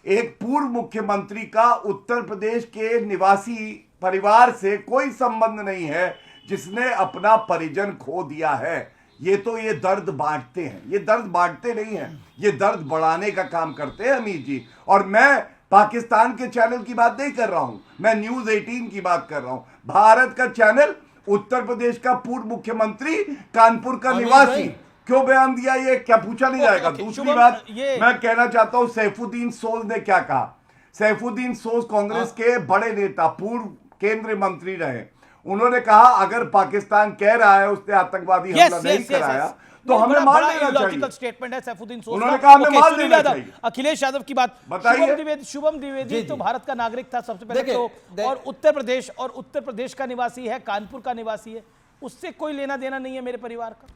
एक पूर्व मुख्यमंत्री का उत्तर प्रदेश के निवासी परिवार से कोई संबंध नहीं है जिसने अपना परिजन खो दिया है। ये दर्द बांटते हैं, ये दर्द बांटते नहीं हैं, ये दर्द बढ़ाने का काम करते हैं अमीर जी। और मैं पाकिस्तान के चैनल की बात नहीं कर रहा हूं, मैं न्यूज़ 18 की बात कर रहा हूं। भारत का चैनल, उत्तर प्रदेश का पूर्व मुख्यमंत्री, कानपुर का निवासी, क्यों बयान दिया, ये क्या पूछा नहीं जाएगा? दूसरी बात मैं कहना चाहता हूं, सैफुद्दीन सोज ने क्या कहा। सैफुद्दीन सोज कांग्रेस के बड़े नेता, पूर्व केंद्रीय मंत्री रहे, उन्होंने कहा अगर पाकिस्तान कह रहा है उसने आतंकवादी हमला नहीं कराया तो हमें मान लेना चाहिए। स्टेटमेंट है सैफुद्दीन सोज, उन्होंने कहा हमें मान लेना चाहिए। अखिलेश यादव की बात बताइए। शुभम द्विवेदी तो भारत का नागरिक था सबसे पहले तो, और उत्तर प्रदेश का निवासी है, कानपुर का निवासी है, उससे कोई लेना देना नहीं है मेरे परिवार का।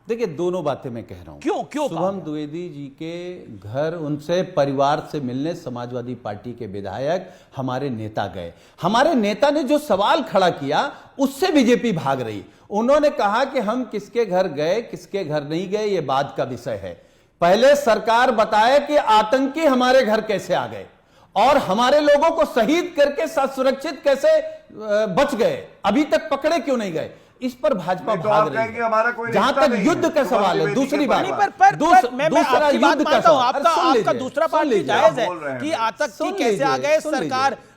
देखिए, दोनों बातें मैं कह रहा हूं। क्यों शुभम द्विवेदी जी के घर उनसे परिवार से मिलने समाजवादी पार्टी के विधायक, हमारे नेता गए। हमारे नेता ने जो सवाल खड़ा किया उससे बीजेपी भाग रही। उन्होंने कहा कि हम किसके घर गए, किसके घर नहीं गए, ये बात का विषय है। पहले सरकार बताए कि आतंकी हमारे घर कैसे आ गए और हमारे लोगों को शहीद करके सुरक्षित कैसे बच गए, अभी तक पकड़े क्यों नहीं गए, इस पर भाजपा भाग रही है। जहां तक युद्ध का सवाल है, दूसरी बात, दूसरा युद्ध का सवाल, आपका दूसरा पार्ट जायज है कि आतंकी कैसे आ गए,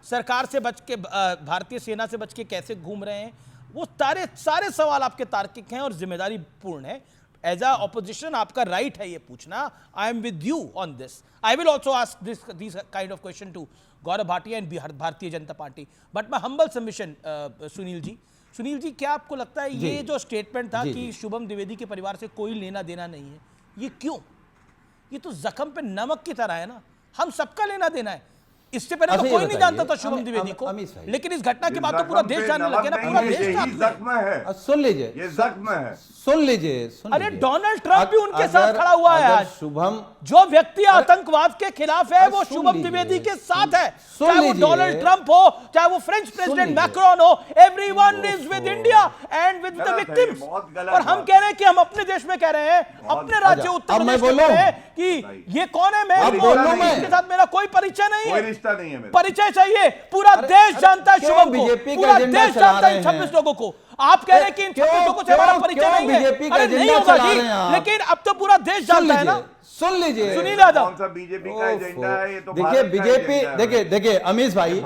सरकार से बच के, भारतीय सेना से बच के कैसे घूम रहे हैं, वो सारे सवाल आपके तार्किक हैं और जिम्मेदारी पूर्ण है। एज अ ऑपोजिशन आपका राइट है ये पूछना। I am with you on this. I will also ask this kind of question to Gaurav Bhatia and Bharatiya Janata Party. But my humble submission, Sunil ji, क्या आपको लगता है ये जो स्टेटमेंट था कि शुभम द्विवेदी के परिवार से कोई लेना देना नहीं है, ये क्यों? ये तो जख्म पे नमक की तरह है ना, हम सबका लेना देना है। इससे पहले तो अच्छा, कोई ये नहीं बताइए, जानता था शुभम द्विवेदी को, अमीश भाई, लेकिन इस घटना के बाद तो पूरा देश जानने लगे ना, पूरा देश यही जख्म है, सुन लीजिए, ये जख्म है। सुन लीजिए। अरे डोनाल्ड ट्रंप भी उनके साथ खड़ा हुआ है आज। शुभम, जो व्यक्ति आतंकवाद के खिलाफ है वो शुभम द्विवेदी के साथ है, चाहे वो डोनाल्ड ट्रंप हो, चाहे वो फ्रेंच प्रेसिडेंट मैक्रोन हो, everyone is with India and with the victims. और हम कह रहे हैं कि हम अपने देश में कह रहे हैं, अपने राज्य उत्तर प्रदेश में कह रहे हैं कि ये कौन है, मैं इसके साथ मेरा कोई परिचय नहीं है, नहीं है, परिचय चाहिए। पूरा देश जानता है शुभम को, पूरा देश जानता है 26 लोगों को। आप कह रहे हैं कि इन 26 लोगों से हमारा परिचय नहीं है, अरे नहीं होगा जी, लेकिन अब तो पूरा देश जानता है ना। सुन लीजिए, सुनील यादव, कौन सा बीजेपी का एजेंडा है? ये तो देखिए बीजेपी, देखिए अमीश भाई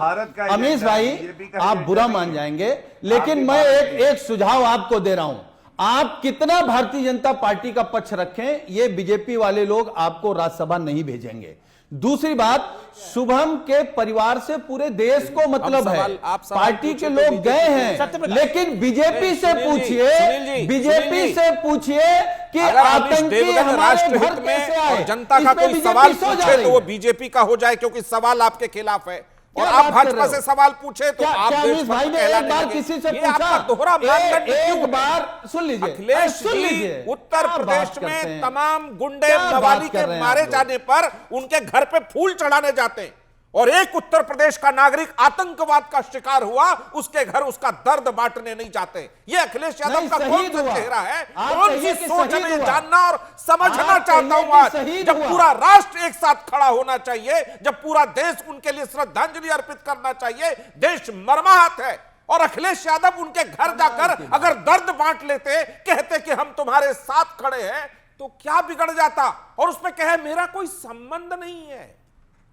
आप बुरा मान जाएंगे, लेकिन मैं एक सुझाव आपको दे रहा हूं। आप कितना भारतीय जनता पार्टी का पक्ष रखें, ये बीजेपी वाले लोग आपको राज्यसभा नहीं भेजेंगे। दूसरी बात, शुभम के परिवार से पूरे देश को मतलब है, पार्टी के लोग गए हैं, लेकिन बीजेपी से पूछिए, बीजेपी से पूछिए कि आतंकी हमारे घर कैसे आए। जनता का कोई सवाल पूछे तो वो बीजेपी का हो जाए, क्योंकि सवाल आपके खिलाफ है, और आप भाजपा से सवाल पूछे तो आप भाई ने एक बार किसी से पूछा, दोहरा मानदंड एक बार सुन लीजिए, अखिलेश जी उत्तर प्रदेश में तमाम गुंडे मवाली के मारे जाने पर उनके घर पे फूल चढ़ाने जाते हैं, और एक उत्तर प्रदेश का नागरिक आतंकवाद का शिकार हुआ, उसके घर उसका दर्द बांटने नहीं जाते। ये अखिलेश यादव का कौन सा चेहरा है, कौन सी सोच हमें जानना और समझना चाहता हूं आज, जब पूरा राष्ट्र एक साथ खड़ा होना चाहिए, जब पूरा देश उनके लिए श्रद्धांजलि अर्पित करना चाहिए। देश मर्माहत है, और अखिलेश यादव उनके घर जाकर अगर दर्द बांट लेते, कहते कि हम तुम्हारे साथ खड़े हैं, तो क्या बिगड़ जाता, और उसमें कहे मेरा कोई संबंध नहीं है।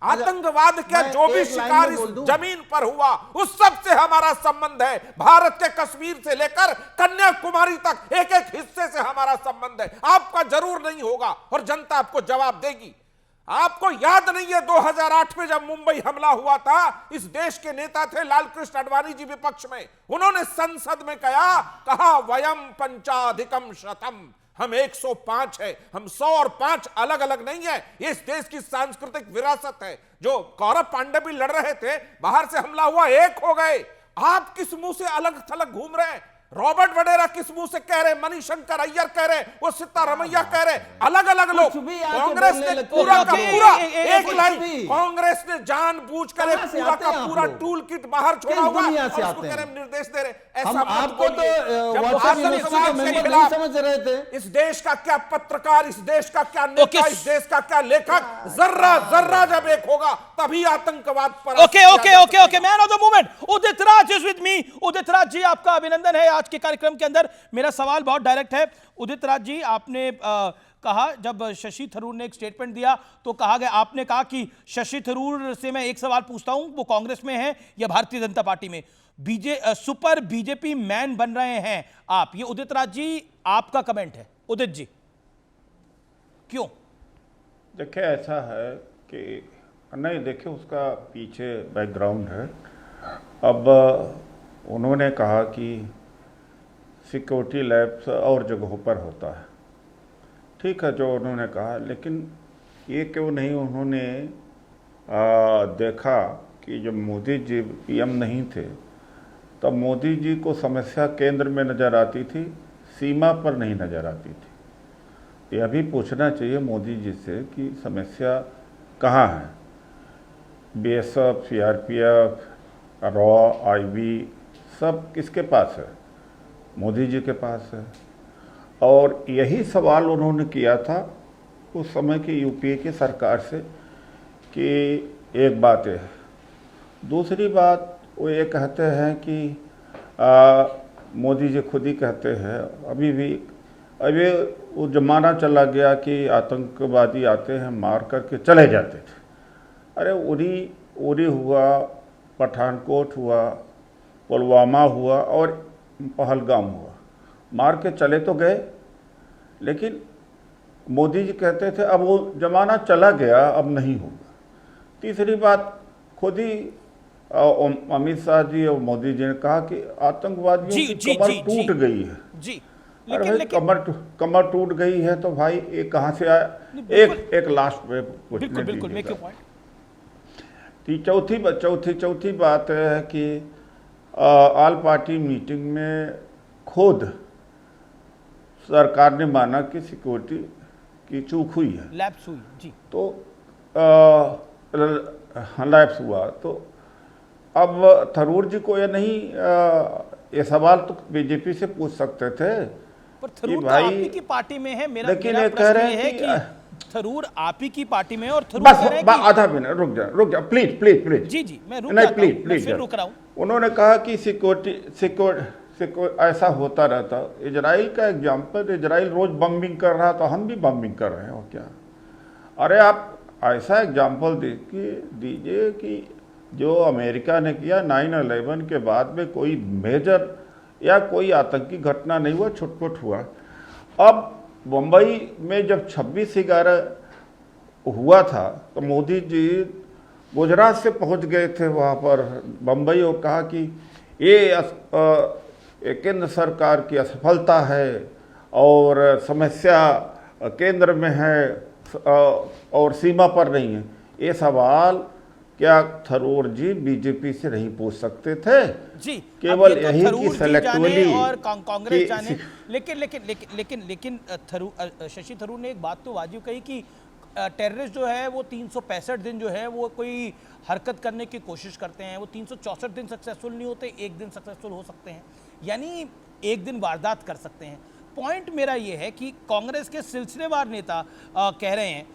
आतंकवाद का जो भी शिकार इस जमीन पर हुआ, उस सब से हमारा संबंध है। भारत के कश्मीर से लेकर कन्याकुमारी तक एक एक हिस्से से हमारा संबंध है। आपका जरूर नहीं होगा, और जनता आपको जवाब देगी। आपको याद नहीं है 2008 में जब मुंबई हमला हुआ था, इस देश के नेता थे लालकृष्ण आडवाणी जी विपक्ष में, उन्होंने संसद में कहा वयम पंचाधिकम शतम, हम 105 है, हम 100 और 5 अलग अलग नहीं है। ये इस देश की सांस्कृतिक विरासत है। जो कौरव पांडे भी लड़ रहे थे, बाहर से हमला हुआ, एक हो गए। आप किस मुंह से अलग थलग घूम रहे हैं? रॉबर्ट वडेरा किस मुंह से कह रहे, मणिशंकर अय्यर कह रहे, वो सिद्धारमैया कह रहे, अलग अलग लोग। कांग्रेस ने पूरा का पूरा एक लाइन, कांग्रेस ने जानबूझकर एक पूरा का पूरा टूल किट बाहर छोड़ा हुआ, और उसको कह रहे निर्देश दे रहे। ऐसा आपको तो नहीं समझ रहे थे। इस देश का क्या पत्रकार, इस देश का क्या नेता, इस देश का क्या लेखक, जर्रा जर्रा जब एक होगा तभी आतंकवाद पर। Okay man of the movement Udit Raj is with me. Udit Raj ji, आपका अभिनंदन है आज के कार्यक्रम के अंदर। मेरा सवाल बहुत डायरेक्ट है उदित राज जी, आपने कहा, जब शशि थरूर ने एक स्टेटमेंट दिया तो कहा गया, आपने कहा कि शशि थरूर से मैं एक सवाल पूछता हूं, वो कांग्रेस में है या भारतीय जनता पार्टी में, सुपर बीजेपी मैन बन रहे हैं आप। ये उदित राज जी आपका कमेंट है। उदित जी क्यों? देखिए ऐसा है कि नहीं, देखिए उसका पीछे बैकग्राउंड है। अब उन्होंने कहा कि सिक्योरिटी लैब्स और जगहों पर होता है, ठीक है जो उन्होंने कहा, लेकिन ये क्यों नहीं उन्होंने देखा कि जब मोदी जी पीएम नहीं थे तब मोदी जी को समस्या केंद्र में नज़र आती थी, सीमा पर नहीं नज़र आती थी। यह भी पूछना चाहिए मोदी जी से कि समस्या कहाँ है। बीएसएफ, सीआरपीएफ, रॉ, आईबी सब किसके पास है? मोदी जी के पास है। और यही सवाल उन्होंने किया था उस समय की यूपीए की सरकार से कि एक बात है। दूसरी बात वो ये कहते हैं कि मोदी जी खुद ही कहते हैं अभी वो जमाना चला गया कि आतंकवादी आते हैं मार करके चले जाते थे। अरे उरी हुआ, पठानकोट हुआ, पुलवामा हुआ और पहलगाम हुआ, मार के चले तो गए, लेकिन मोदी जी कहते थे अब वो जमाना चला गया, अब नहीं होगा। तीसरी बात, खुद ही अमित शाह जी और मोदी जी ने कहा कि आतंकवादियों की कमर टूट गई है। जी, अरे कमर टूट गई है तो भाई ये कहाँ से आया? एक लास्ट पे बिल्कुल चौथी बात है कि ऑल पार्टी मीटिंग में खुद सरकार ने माना कि सिक्योरिटी की चूक हुई है, लैप्स हुई जी, तो लैप्स हुआ। तो अब थरूर जी को ये सवाल तो बीजेपी से पूछ सकते थे, पर थरूर तो आप ही की पार्टी में है। मेरा प्रश्न ये है कि थरूर आप ही की पार्टी में है और थरूर कह रहे हैं कि आधा मिनट रुक जा प्लीज। जी मैं रुक रहा हूं। उन्होंने कहा कि सिक्योरिटी ऐसा होता रहता। इजराइल का एग्जाम्पल, इजराइल रोज बम्बिंग कर रहा तो हम भी बम्बिंग कर रहे हैं और क्या। अरे आप ऐसा एग्जाम्पल दीजिए कि जो अमेरिका ने किया 9/11 के बाद में कोई मेजर या कोई आतंकी घटना नहीं हुआ, छुटपुट हुआ। अब मुंबई में जब 26/11 हुआ था तो मोदी जी गुजरात से पहुंच गए थे वहाँ पर बम्बई और कहा कि ये केंद्र सरकार की असफलता है और समस्या केंद्र में है और सीमा पर नहीं है। ये सवाल क्या थरूर जी बीजेपी से नहीं पूछ सकते थे? जी, केवल तो यही कि सेलेक्टिवली और कांग्रेस जाने। लेकिन शशि थरूर ने एक बात तो वाजिब कही कि टेररिस्ट जो है वो 365 दिन जो है वो कोई हरकत करने की कोशिश करते हैं, वो 364 दिन सक्सेसफुल नहीं होते, एक दिन सक्सेसफुल हो सकते हैं, यानी एक दिन वारदात कर सकते हैं। पॉइंट मेरा ये है कि कांग्रेस के सिलसिलेवार नेता कह रहे हैं,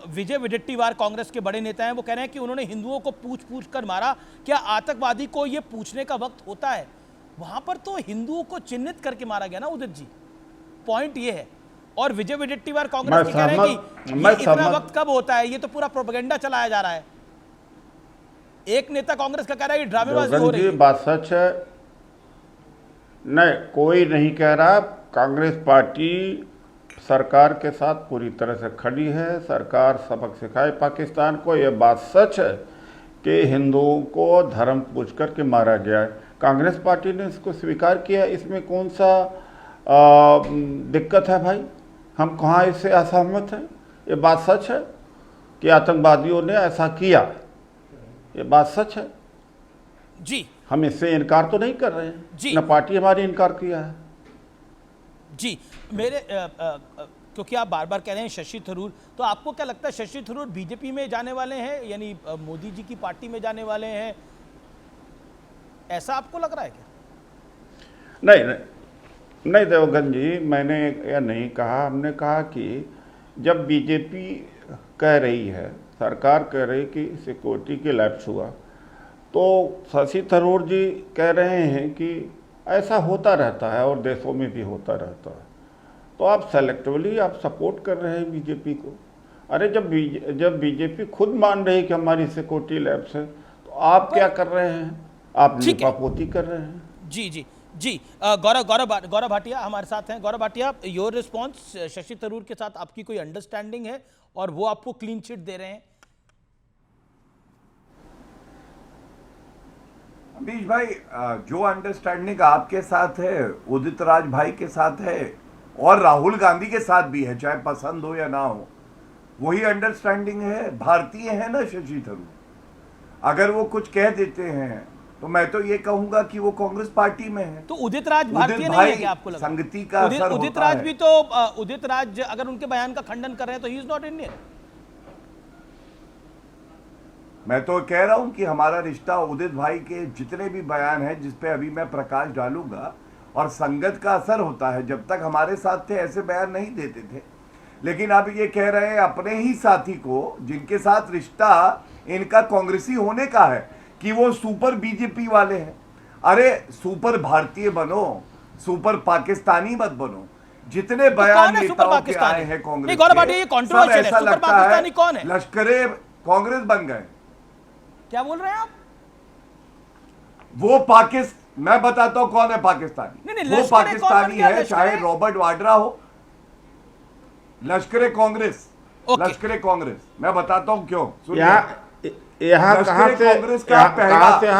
विजय वडेट्टीवार कांग्रेस के बड़े नेता हैं, वो कह रहे हैं कि उन्होंने हिंदुओं को पूछ कर मारा। क्या आतंकवादी को ये पूछने का वक्त होता है? वहां पर तो हिंदुओं को चिन्हित करके मारा गया ना उदित जी, पॉइंट ये है। और विजय वडेट्टीवार कांग्रेस के कह रहे हैं कि ये इतना वक्त कब होता है, ये तो पूरा प्रोपेगेंडा चलाया जा रहा है। एक नेता कांग्रेस का कह रहा है ये ड्रामेबाजी हो रही है। बात सच है, नहीं कोई नहीं कह रहा। कांग्रेस पार्टी सरकार के साथ पूरी तरह से खड़ी है। सरकार सबक सिखाए पाकिस्तान को। यह बात सच है कि हिंदुओं को धर्म पूछ कर के मारा गया है। कांग्रेस पार्टी ने इसको स्वीकार किया। इसमें कौन सा दिक्कत है भाई? हम कहाँ इससे असहमत हैं? ये बात सच है कि आतंकवादियों ने ऐसा किया, ये बात सच है जी। हम इससे इनकार तो नहीं कर रहे हैं जी, न पार्टी हमारी इनकार किया है जी। मेरे क्योंकि आप बार बार कह रहे हैं शशि थरूर, तो आपको क्या लगता है शशि थरूर बीजेपी में जाने वाले हैं, यानी मोदी जी की पार्टी में जाने वाले हैं, ऐसा आपको लग रहा है क्या? नहीं देवगन जी, मैंने यह नहीं कहा। हमने कहा कि जब बीजेपी कह रही है, सरकार कह रही कि सिक्योरिटी के लैप्स हुआ, तो शशि थरूर जी कह रहे हैं कि ऐसा होता रहता है और देशों में भी होता रहता है। तो आप सेलेक्टिवली आप सपोर्ट कर रहे हैं बीजेपी को। अरे जब बीजेपी खुद मान रही है कि हमारी सिक्योरिटी लैप्स है, तो आप क्या कर रहे हैं? आप लिपापोती कर रहे हैं। जी। गौरव भाटिया हमारे साथ हैं। गौरव भाटिया, योर रिस्पॉन्स, शशि थरूर के साथ आपकी कोई अंडरस्टैंडिंग है और वो आपको क्लीन चिट दे रहे हैं? अमीश भाई, जो अंडरस्टैंडिंग आपके साथ है, उदित राज भाई के साथ है और राहुल गांधी के साथ भी है, चाहे पसंद हो या ना हो, वही अंडरस्टैंडिंग है। भारतीय है ना शशि थरूर। अगर वो कुछ कह देते हैं तो मैं तो ये कहूंगा कि वो कांग्रेस पार्टी में है। तो उदित राज भारतीय नहीं है क्या आपको लगता है? संगति का असर उदित होता राज है। भी तो उदित राज अगर उनके बयान का खंडन कर रहे हैं तो ही इज नॉट इंडियन। मैं तो कह रहा हूं कि हमारा रिश्ता उदित भाई के जितने भी बयान हैं, जिसपे अभी मैं प्रकाश डालूंगा, और संगत का असर होता है। जब तक हमारे साथ थे ऐसे बयान नहीं देते थे, लेकिन अब ये कह रहे हैं अपने ही साथी को, जिनके साथ रिश्ता इनका कांग्रेसी होने का है, कि वो सुपर बीजेपी वाले हैं। अरे सुपर भारतीय बनो, सुपर पाकिस्तानी मत बनो। जितने बयान नेताओं के आए हैं कांग्रेस के, सब ऐसा लगता है लश्करे कांग्रेस बन गए। क्या बोल रहे हैं आप? वो मैं बताता हूं कौन है पाकिस्तानी। वो पाकिस्तानी है, चाहे रॉबर्ट वाड्रा हो। लश्करे कांग्रेस, लश्करे कांग्रेस, मैं बताता हूं क्यों। यहाँ कहाँ से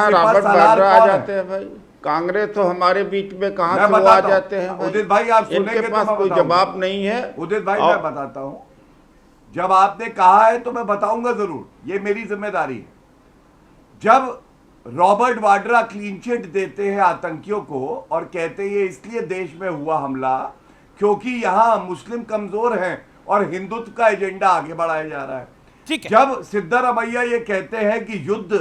रॉबर्ट वाड्रा आ जाते हैं भाई? कांग्रेस तो हमारे बीच में कहाँ से वो आ जाते हैं भाई? उदित भाई, आप सुनेंगे इनके पास कोई जवाब नहीं है। उदित भाई, मैं बताता हूं, जब आपने कहा है तो मैं बताऊंगा जरूर, ये मेरी जिम्मेदारी है। जब रॉबर्ट वाड्रा क्लीन चिट देते हैं आतंकियों को और कहते हैं ये इसलिए देश में हुआ हमला क्योंकि यहां मुस्लिम कमजोर हैं और हिंदुत्व का एजेंडा आगे बढ़ाया जा रहा है। ठीक है। जब सिद्धारमैया ये कहते हैं कि युद्ध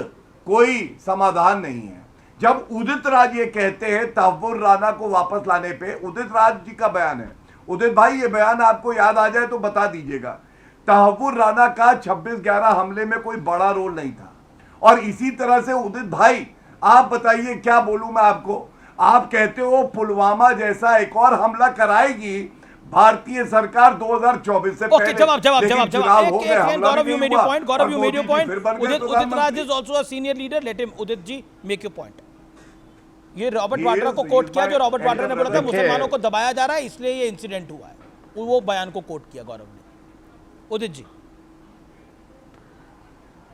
कोई समाधान नहीं है, जब उदित राज ये कहते हैं तहव्वुर राना को वापस लाने पे, उदित राज जी का बयान है, उदित भाई ये बयान आपको याद आ जाए तो बता दीजिएगा, तहव्वुर राना का 26/11 हमले में कोई बड़ा रोल नहीं था। और इसी तरह से उदित भाई आप बताइए क्या बोलूं मैं आपको, आप कहते हो पुलवामा जैसा एक और हमला कराएगी भारतीय सरकार 2024 से पहले। जवाब Gaurav you made your point, Gaurav you made your point. Udit Raj is also a senior leader, let him, Udit ji make your point. ये रॉबर्ट वाड्रा को कोट किया, जो रॉबर्ट वाड्रा ने बोला था मुसलमानों को दबाया जा रहा है इसलिए ये इंसिडेंट हुआ है, वो बयान को कोट किया गौरव ने। उदित जी।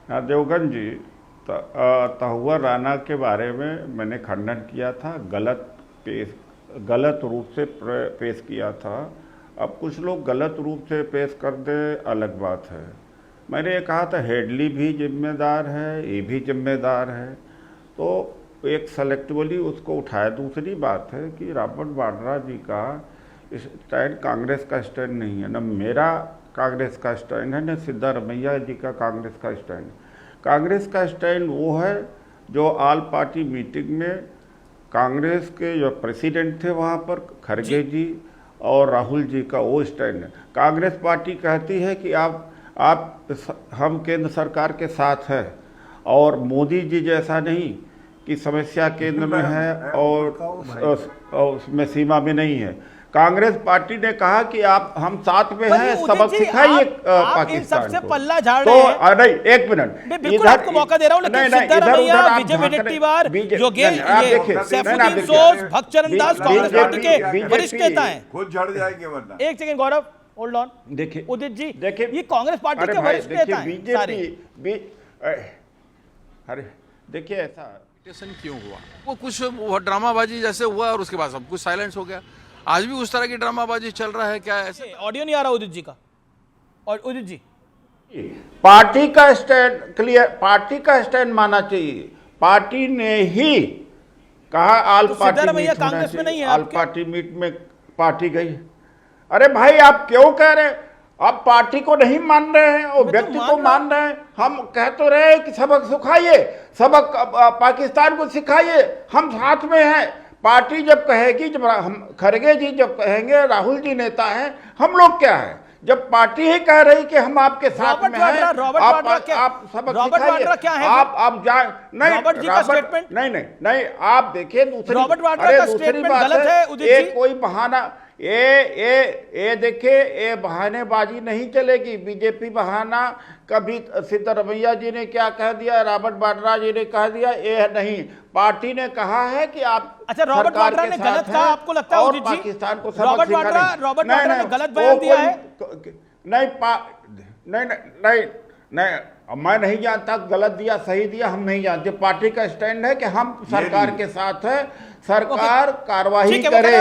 देवगन जी, तहव्वुर राना के बारे में मैंने खंडन किया था, गलत रूप से पेश किया था। अब कुछ लोग गलत रूप से पेश कर दे अलग बात है। मैंने ये कहा था हेडली भी जिम्मेदार है, ये भी जिम्मेदार है, तो एक सेलेक्टिवली उसको उठाया। दूसरी बात है कि रॉबर्ट वाड्रा जी का स्टैंड कांग्रेस का स्टैंड नहीं है, न मेरा कांग्रेस का स्टैंड है, न सिद्धारमैया जी का कांग्रेस का स्टैंड। कांग्रेस का स्टैंड वो है जो ऑल पार्टी मीटिंग में कांग्रेस के जो प्रेसिडेंट थे वहाँ पर खड़गे जी और राहुल जी का वो स्टैंड है। कांग्रेस पार्टी कहती है कि हम केंद्र सरकार के साथ हैं और मोदी जी जैसा नहीं कि समस्या केंद्र में है और उसमें सीमा में नहीं है। कांग्रेस पार्टी ने कहा कि हम साथ में हैं, सबक सिखाइए पाकिस्तान सबसे को। पल्ला झाड़ तो रहे हैं। नहीं, एक मिनट, बिल्कुल आपको मौका दे रहा हूं, लेकिन सिद्धारमैया, विजय वडेट्टीवार, योगेश, सैफुद्दीन सोज, भक्तचरण दास कांग्रेस पार्टी के वरिष्ठ नेता हैं। खुद झड़ जाएंगे वरना। एक सेकंड गौरव, होल्ड ऑन। देखिए उदित जी, देखिए ये कांग्रेस पार्टी के वरिष्ठ नेता हैं अरे देखिए ऐसा क्यों हुआ, वो कुछ ड्रामाबाजी जैसे हुआ और उसके बाद सब कुछ साइलेंस हो गया। आज भी उस तरह की ड्रामाबाजी चल रहा है क्या? ऐसे ऑडियो नहीं आ रहा उदित जी का। और उदित जी, पार्टी का स्टैंड क्लियर, पार्टी का स्टैंड माना चाहिए। पार्टी ने ही कहा ऑल पार्टी मीट कांग्रेस में नहीं है, ऑल पार्टी मीट में पार्टी गई। अरे भाई आप क्यों कह रहे हैं? आप पार्टी को नहीं मान रहे हैं और व्यक्ति को मान रहे हैं। हम कह तो रहे हैं कि सबक सिखाइए, सबक पाकिस्तान को सिखाइए, हम साथ में हैं। पार्टी जब कहेगी, जब हम खड़गे जी जब कहेंगे, राहुल जी नेता हैं, हम लोग क्या है? जब पार्टी ही कह रही कि हम आपके साथ में हैं, आप सबक सिखाइए, आप जाए। नहीं, आप देखिए दूसरी बात है, ये कोई बहाना, ये देखिए, ये बहानेबाजी नहीं चलेगी। बीजेपी बहाना, कभी सिद्धारमैया जी ने क्या कह दिया, रॉबर्ट वाड्रा जी ने कह दिया, ये नहीं। पार्टी ने कहा है कि आप अच्छा, रॉबर्ट वाड्रा ने गलत कहा, आपको लगता है उदित जी? पाकिस्तान को रॉबर्ट वाड्रा ने गलत बयान दिया है? नहीं, मैं नहीं जानता गलत दिया सही दिया, हम नहीं जानते। पार्टी का स्टैंड है कि हम सरकार के साथ है, सरकार कार्रवाई करे।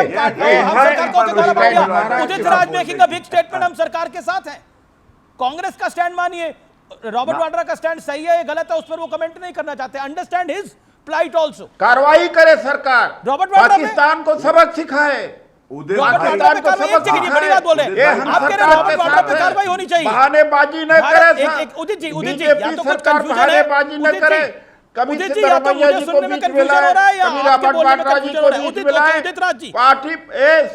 Udit Raj making a big statement, हम सरकार के साथ हैं। कांग्रेस का स्टैंड मानिए, रॉबर्ट वाड्रा का स्टैंड सही है या गलत है उस पर वो कमेंट नहीं करना चाहते। Understand his plight also. कार्रवाई करे सरकार, रॉबर्ट वाड्रा पाकिस्तान को सबक सिखाए। कार्रवाई होनी चाहिए, बहानेबाजी न करे। उदित जी, बीजेपी सरकार बहानेबाजी न करे। कभी सिद्धारमैया जी को बीच मिलाए, कभी रॉबर्ट वाड्रा जी को बीच मिलाए। पार्टी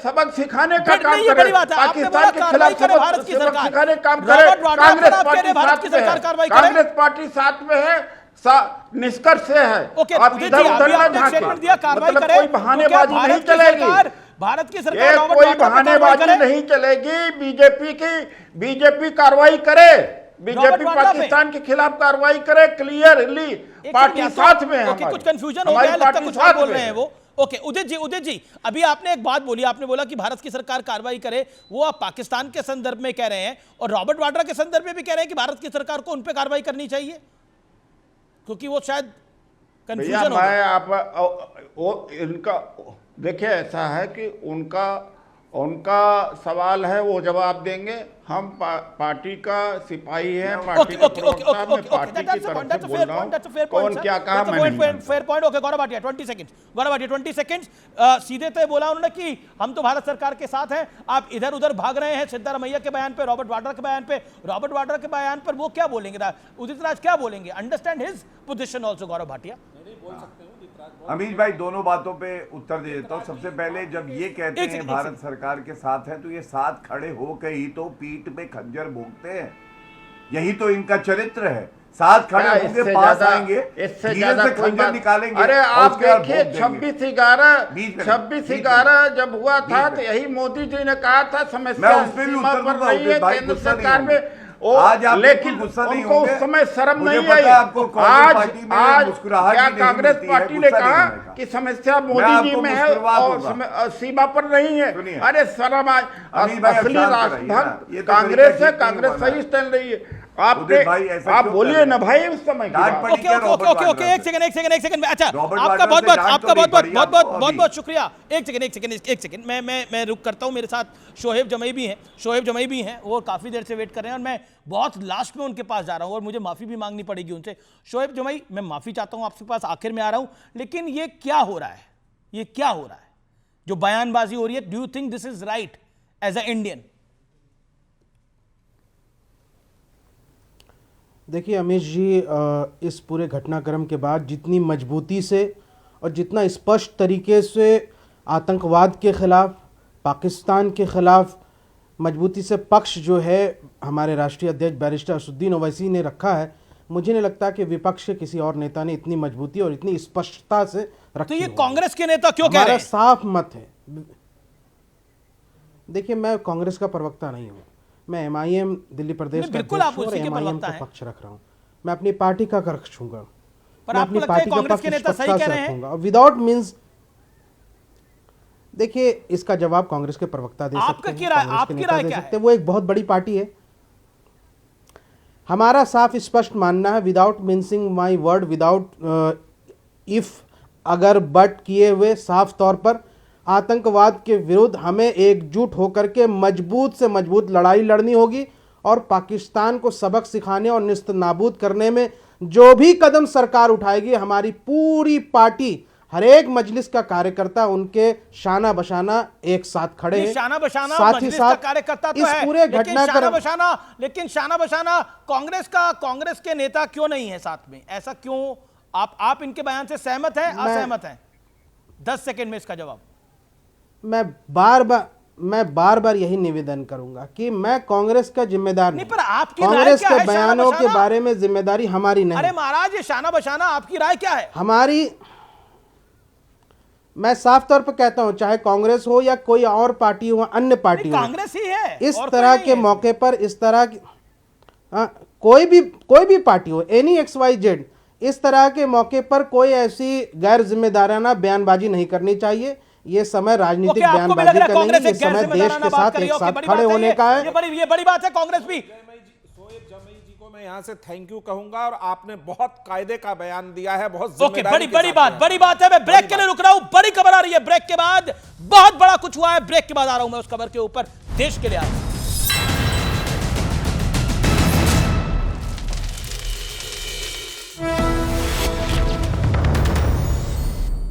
सबक सिखाने का काम करे, पाकिस्तान के खिलाफ सबक सिखाने का काम करे। कांग्रेस पार्टी साथ में है, निष्कर्ष से है। आप इधर उधर न झांके, मतलब कोई बहानेबाजी नहीं चलेगी। भारत की सरकार कोई बहानेबाजी नहीं चलेगी। बीजेपी कार्रवाई करे, बीजेपी पाकिस्तान के खिलाफ कार्रवाई करे, क्लियरली पार्टी साथ में है। कुछ कंफ्यूजन हो गया, लगता है कुछ और बोल रहे हैं वो। ओके, उदित जी, अभी आपने एक बात बोली, आपने बोला कि भारत की सरकार कार्रवाई करे, वो आप पाकिस्तान के संदर्भ में कह रहे हैं, और रॉबर्ट वाड्रा के संदर्भ में भी कह रहे हैं कि भारत की सरकार को उन पे कार्रवाई करनी चाहिए, क्योंकि वो शायद कंफ्यूजन हो गया। इनका देखिए, ऐसा है कि उनका उनका सवाल है, वो जवाब देंगे। हम पार्टी का सिपाही है, पार्टी का प्रवक्ता, मैं पार्टी की तरफ से बोल रहा हूं। कौन क्या कहा मैं नहीं जानता। Fair point. Okay Gaurav Bhatia 20 seconds. Gaurav Bhatia 20 seconds. सीधे तो बोला उन्होंने कि हम तो भारत सरकार के साथ हैं, आप इधर उधर भाग रहे हैं सिद्धारमैया के बयान पे, रॉबर्ट वाड्रा के बयान पे। रॉबर्ट वाड्रा के बयान पर वो क्या बोलेंगे, उदित राज क्या बोलेंगे? Understand his position also Gaurav Bhatia. Amish भाई दोनों बातों पे उत्तर दे देता हूं। सबसे पहले जब ये कहते हैं भारत सरकार के साथ है, तो ये साथ खड़े होकर ही तो पीठ पे खंजर भोंकते हैं। यही तो इनका चरित्र है। साथ खड़े होंगे, पास आएंगे, इससे ज्यादा कोई खंजर निकालेंगे। अरे आप देखिए 26/11 जब हुआ था तो यही मोदी जी ने कहा था समस्या सीमा पर नहीं है केंद्र सरकार में। लेकिन उनको उस समय शर्म नहीं आई। आज क्या कांग्रेस पार्टी ने कहा कि समस्या मोदी जी में है और सीमा पर नहीं है? अरे शर्म आज, असली राष्ट्रभक्त कांग्रेस है, कांग्रेस सही चल रही है। आप बोलिए ना भाई उस समय की बात। ओके एक सेकंड। अच्छा आपका बहुत शुक्रिया। एक सेकंड मैं रुक करता हूं। मेरे साथ शोहेब जमई भी हैं, वो काफी देर से वेट कर रहे हैं और मैं बहुत लास्ट में उनके पास जा रहा हूं और मुझे माफी भी मांगनी पड़ेगी उनसे। शोहेब जमई, मैं माफी चाहता हूं, आपके पास आखिर में आ रहा हूं, लेकिन ये क्या हो रहा है? जो बयानबाजी हो रही है, do you think this is right as a Indian? देखिए अमीश जी, इस पूरे घटनाक्रम के बाद जितनी मजबूती से और जितना स्पष्ट तरीके से आतंकवाद के खिलाफ, पाकिस्तान के खिलाफ मजबूती से पक्ष जो है हमारे राष्ट्रीय अध्यक्ष बैरिस्टर असदुद्दीन ओवैसी ने रखा है, मुझे नहीं लगता कि विपक्ष के किसी और नेता ने इतनी मजबूती और इतनी स्पष्टता से रखी। तो ये कांग्रेस के नेता क्यों कह रहे हैं? साफ मत है। देखिए मैं कांग्रेस का प्रवक्ता नहीं हूँ, मैं MIM दिल्ली प्रदेश का अध्यक्ष और MIM का पक्ष रख रहा हूं। मैं अपनी पार्टी का पक्ष रखूंगा, पर आपको लगता है कांग्रेस के नेता सही कह रहे हैं? विदाउट मींस देखिए इसका जवाब कांग्रेस के प्रवक्ता दे सकते हैं, आपकी राय क्या है? वो एक बहुत बड़ी पार्टी है। हमारा साफ स्पष्ट मानना है, without mincing my word, without if अगर बट किए हुए, साफ तौर पर आतंकवाद के विरुद्ध हमें एकजुट होकर के मजबूत से मजबूत लड़ाई लड़नी होगी और पाकिस्तान को सबक सिखाने और निस्त नाबूद करने में जो भी कदम सरकार उठाएगी, हमारी पूरी पार्टी, हर एक मजलिस का कार्यकर्ता उनके शाना बशाना एक साथ खड़े हैं। शाना बशाना साथ ही मजलिस साथ का कार्यकर्ता तो इस है, पूरे लेकिन शाना बशाना कांग्रेस के नेता क्यों नहीं है साथ में? ऐसा क्यों? आप इनके बयान से सहमत हैं, असहमत हैं? 10 सेकंड में इसका जवाब। मैं बार बार यही निवेदन करूंगा कि मैं कांग्रेस का जिम्मेदार नहीं, पर आपकी कांग्रेस के बयानों के बारे में जिम्मेदारी हमारी नहीं। अरे महाराज ये शाना बशाना, आपकी राय क्या है? हमारी, मैं साफ तौर पर कहता हूं, चाहे कांग्रेस हो या कोई और पार्टी हो, अन्य पार्टी हो, कांग्रेस ही है। इस तरह के मौके पर, इस तरह की कोई भी पार्टी हो, एनी XYZ, इस तरह के मौके पर कोई ऐसी गैर जिम्मेदाराना बयानबाजी नहीं करनी चाहिए। ये समय राजनीतिक बयानबाजी का नहीं, ये समय देश के साथ एक साथ खड़े होने का है। ये बड़ी बात है। कांग्रेस भी, शोएब जमई जी को मैं यहां से थैंक यू कहूंगा और आपने बहुत कायदे का बयान दिया है, बहुत बड़ी बात है। मैं ब्रेक के लिए रुक रहा हूं, बड़ी खबर आ रही है ब्रेक के बाद, बहुत बड़ा कुछ हुआ है। ब्रेक के बाद आ रहा हूं मैं उस खबर के ऊपर, देश के लिए आ रहा हूं।